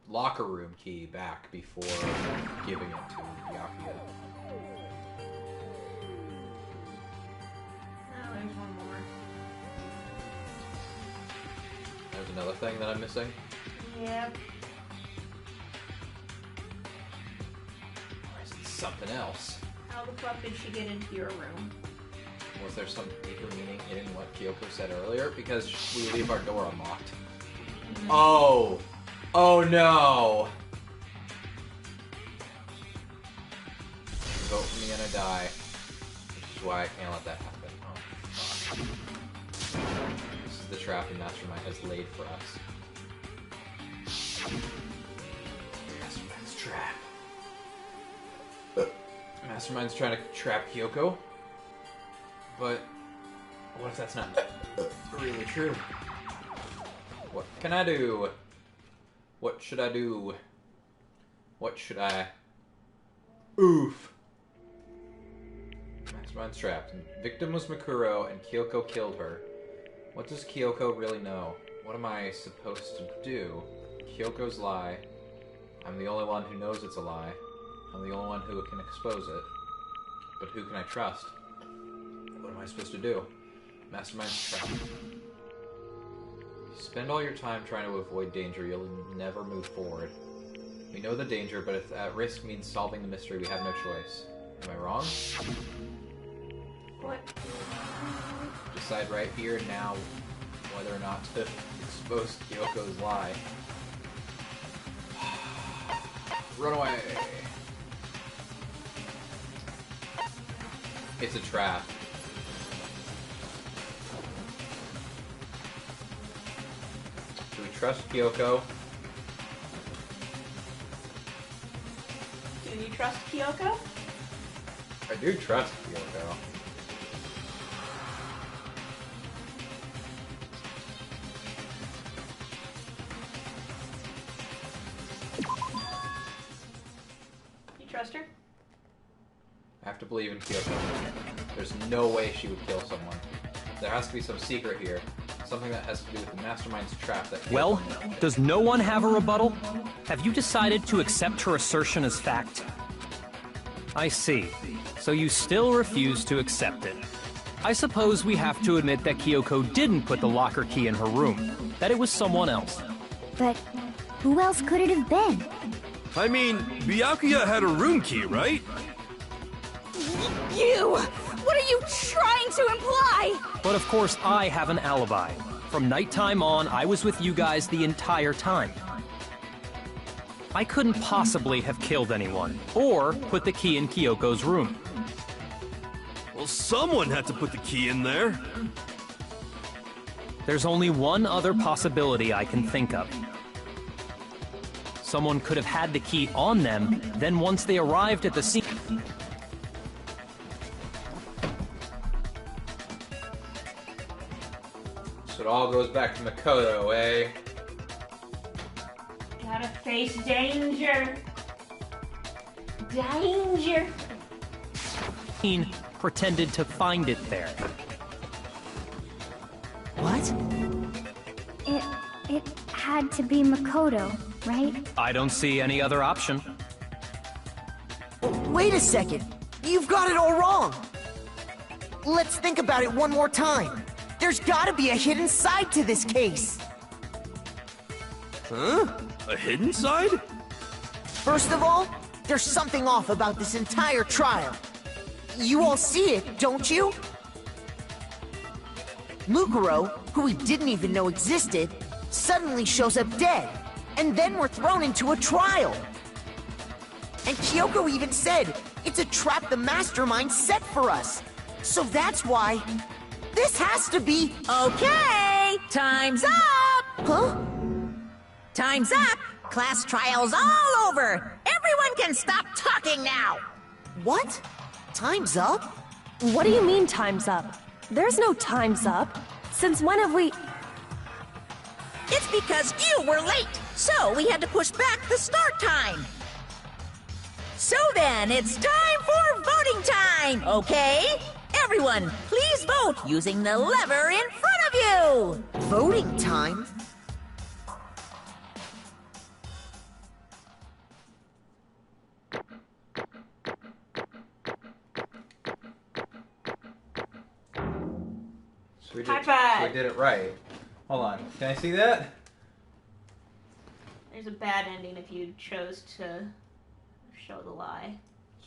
locker room key back before giving it to Byakuya. There's one more. There's another thing that I'm missing. Yep. Or is it something else? How the fuck did she get into your room? Was there some deeper meaning in what Kyoko said earlier? Because we leave our door unlocked. Mm-hmm. Oh! Oh no! Vote for me and I die. Which is why I can't let that happen. Oh, fuck. This is the trap the Mastermind has laid for us. Mastermind's trap. Mastermind's trying to trap Kyoko. But what if that's not really true? What can I do? What should I do? What should I... Oof. Mastermind's trapped. Victim was Mikuro and Kyoko killed her. What does Kyoko really know? What am I supposed to do? Kyoko's lie. I'm the only one who knows it's a lie. I'm the only one who can expose it. But who can I trust? What am I supposed to do? Mastermind's trapped. You spend all your time trying to avoid danger, you'll never move forward. We know the danger, but if at risk means solving the mystery, we have no choice. Am I wrong? What? Decide right here and now whether or not to expose Kyoko's lie. Run away! It's a trap. Do we trust Kyoko? Do you trust Kyoko? I do trust Kyoko. You trust her? I have to believe in Kyoko. There's no way she would kill someone. There has to be some secret here. Something that has to do with the Mastermind's trap that Kyoko Well, knows. does no one have a rebuttal? Have you decided to accept her assertion as fact? I see. So you still refuse to accept it. I suppose we have to admit that Kyoko didn't put the locker key in her room. That it was someone else. But who else could it have been? I mean, Byakuya had a room key, right? You! What are you trying to imply? But of course I have an alibi. From nighttime on, I was with you guys the entire time. I couldn't possibly have killed anyone, or put the key in Kyoko's room. Well, someone had to put the key in there. There's only one other possibility I can think of. Someone could have had the key on them, then once they arrived at the scene... So it all goes back to Makoto, eh? Face danger. Danger. Pretended to find it there. What? It had to be Makoto, right? I don't see any other option. Wait a second. You've got it all wrong. Let's think about it one more time. There's gotta be a hidden side to this case. Huh? A hidden side? First of all, there's something off about this entire trial. You all see it, don't you? Mukuro, who we didn't even know existed, suddenly shows up dead, and then we're thrown into a trial. And Kyoko even said, it's a trap the mastermind set for us. So that's why... this has to be... Okay, time's up! Huh? Time's up! Class trial's all over! Everyone can stop talking now! What? Time's up? What do you mean time's up? There's no time's up. Since when have we... It's because you were late, so we had to push back the start time. So then, it's time for voting time, okay? Everyone, please vote using the lever in front of you! Voting time? So we did it right. Hold on. Can I see that? There's a bad ending if you chose to show the lie.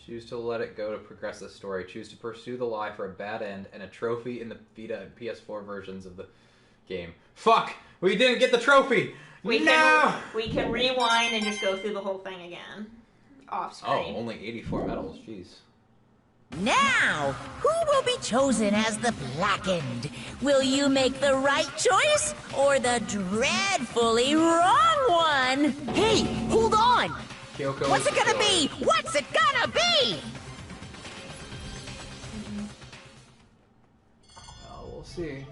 Choose to let it go to progress the story. Choose to pursue the lie for a bad end and a trophy in the Vita and PS4 versions of the game. Fuck! We didn't get the trophy! We can rewind and just go through the whole thing again. Off screen. Oh, only 84 medals. Jeez. Now, who will be chosen as the Blackened? Will you make the right choice or the dreadfully wrong one? Hey, hold on! Kyoko, what's it gonna be? What's it gonna be? Oh, we'll see.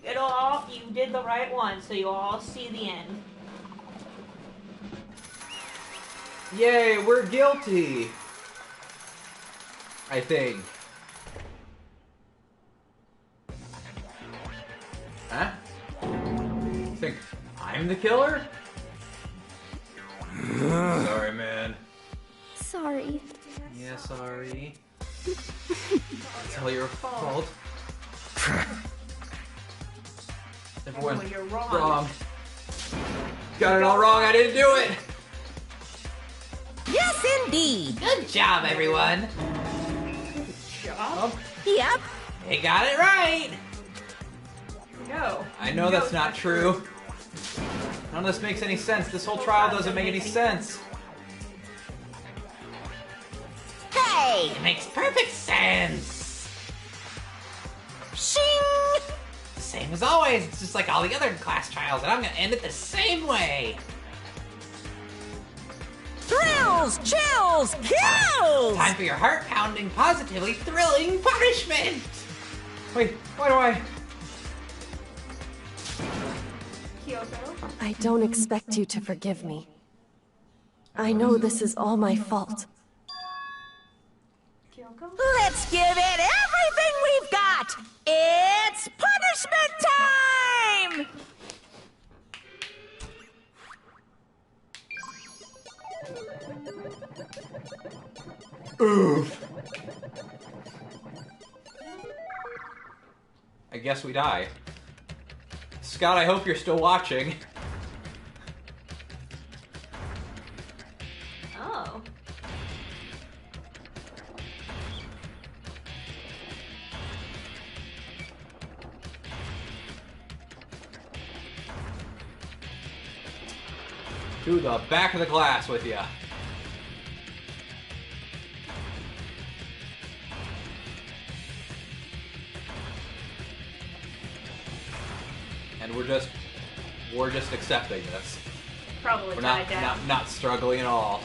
It'll all. You did the right one, so you'll all see the end. Yay, we're guilty! I think. Huh? You think I'm the killer? Sorry, man. Sorry. Yeah, sorry. It's all your fault. Everyone, you're wrong. wrong. Got it all wrong, I didn't do it! Yes, indeed. Good job, everyone. Job? Yep. You got it right. No. I know that's not true. None of this makes any sense. This whole trial doesn't make any sense. Hey! It makes perfect sense. Shing! The same as always. It's just like all the other class trials, and I'm gonna end it the same way. Thrills, chills, kills! Time for your heart-pounding, positively thrilling punishment! Wait, why do I... Kyoko? I don't expect you to forgive me. I know this is all my fault. Kyoko? Let's give it everything we've got! It's punishment time! Oof. I guess we die. Scott, I hope you're still watching. Oh. To the back of the glass with ya. And we're just accepting this. Probably We're died down. not struggling at all.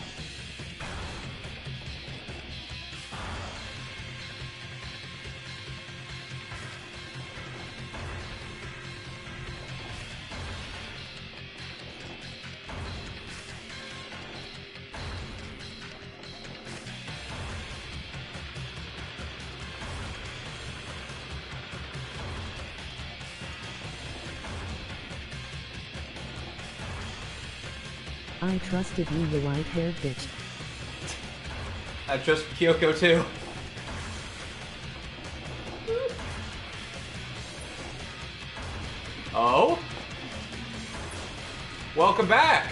I trusted you, the white-haired bitch. I trust Kyoko too. Oh? Welcome back!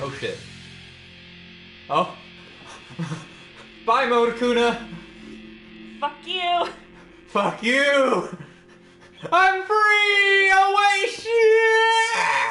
Oh shit. Oh. Bye, Modokuna! Fuck you! Fuck you! I'm free! Oh wait, shit!